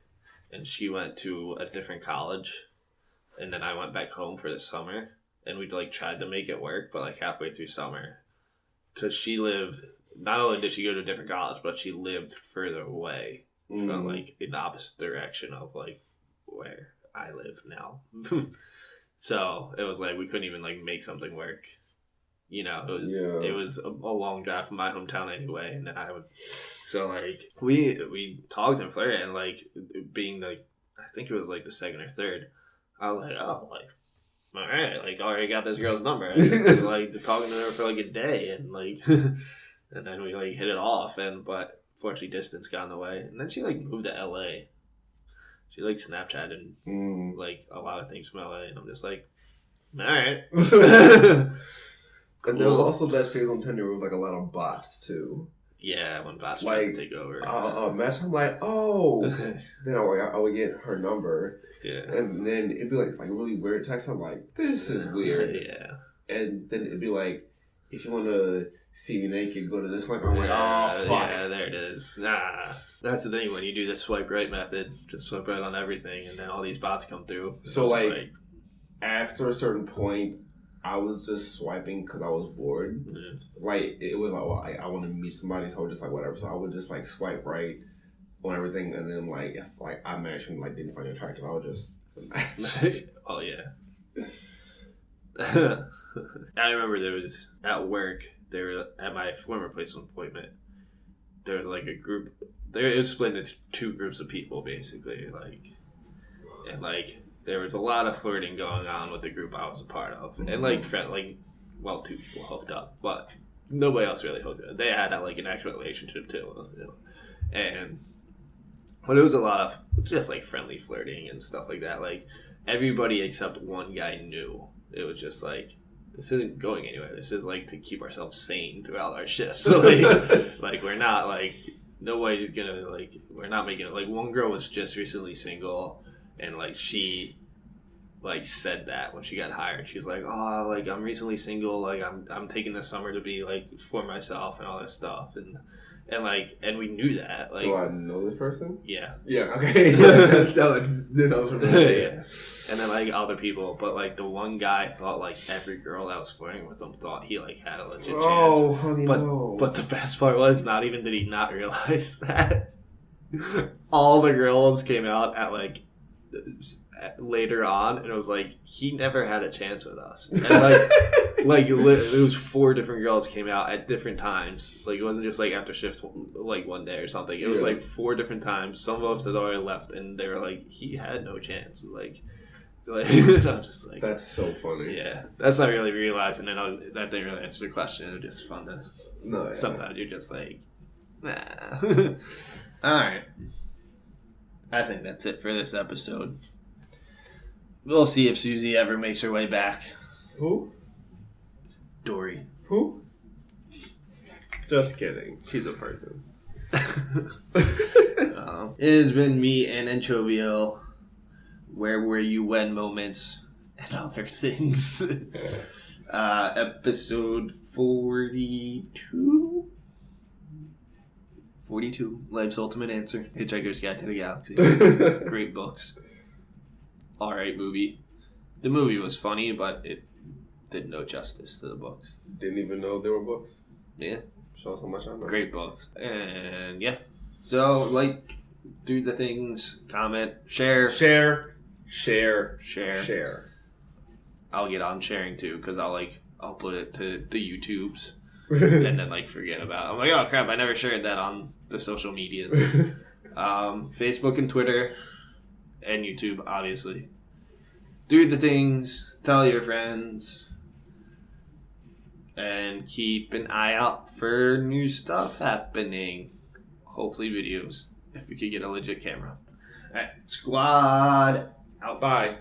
and she went to a different college, and then I went back home for the summer, and we like tried to make it work, but like halfway through summer, because she lived. Not only did she go to a different college, but she lived further away from like in the opposite direction of like where I live now. So it was like we couldn't even like make something work. You know, it was a long drive from my hometown anyway, and then I would. So like we talked and flirted, and like being like I think it was like the second or third, I was like, oh, like all right, like already got this girl's number. I was like talking to her for like a day, and like. And then we like hit it off, but fortunately distance got in the way. And then she like moved to LA. She like Snapchatted like a lot of things from LA, and I'm just like, all right. Cool. And there was also that phase on Tinder with like a lot of bots too. Yeah, when bots tried to take over. Match. I'm like, oh. Then I would get her number. Yeah. And then it'd be like really weird text. I'm like, this is weird. Yeah. And then it'd be like, if you want to see me naked, go to this link. I'm like, oh, fuck. Yeah, there it is. Nah. That's the thing when you do the swipe right method. Just swipe right on everything, and then all these bots come through. So, like, after a certain point, I was just swiping because I was bored. Mm-hmm. Like, it was like, well, I want to meet somebody, so I was just like, whatever. So I would just, like, swipe right on everything, and then, like, if, like, I matched and, like, didn't find it attractive, I would just... Oh, yeah. I remember there was, at work... They were at my former place of employment. There was like a group. It was split into two groups of people basically, and there was a lot of flirting going on with the group I was a part of, and two people hooked up, but nobody else really hooked up. They had like an actual relationship too, but it was a lot of just like friendly flirting and stuff like that. Like everybody except one guy knew. It was just like. This isn't going anywhere. This is like to keep ourselves sane throughout our shifts. So like, it's like we're not like nobody's gonna like we're not making it. Like one girl was just recently single, and like she like said that when she got hired, she's like, oh, like I'm recently single. Like I'm taking this summer to be like for myself and all this stuff and we knew that. Like, do I know this person? Yeah. Yeah. Okay. That was familiar. Yeah. And then like other people, but like the one guy thought like every girl that was flirting with him thought he like had a legit chance. Oh, honey, no. But the best part was not even did he not realize that all the girls came out at like later on, and it was like he never had a chance with us. And like it was 4 different girls came out at different times. Like it wasn't just like after shift like one day or something. It was like 4 different times. Some of us had already left, and they were like he had no chance. Like I'm just like that's so funny. Yeah, that's not really realizing, and that didn't really answer the question. It was just fun to. No. Yeah. Sometimes you're just like, nah. All right. I think that's it for this episode. We'll see if Susie ever makes her way back. Who? Dory. Who? Just kidding. She's a person. It has been me and Anchovio. Where were you when moments and other things. Episode 42? 42. Life's Ultimate Answer. Hitchhiker's Guide to the Galaxy. Great books. Alright movie. The movie was funny, but it did no justice to the books. Didn't even know there were books. Yeah. Show us how much I know. Great books. And yeah. So, like, do the things, comment, share. Share. I'll get on sharing too, because I'll put it to the YouTubes and then like forget about it. I'm like, oh crap, I never shared that on the social medias. Facebook and Twitter and YouTube, obviously. Do the things, tell your friends, and keep an eye out for new stuff happening. Hopefully videos, if we could get a legit camera. Alright, Squad out. Bye.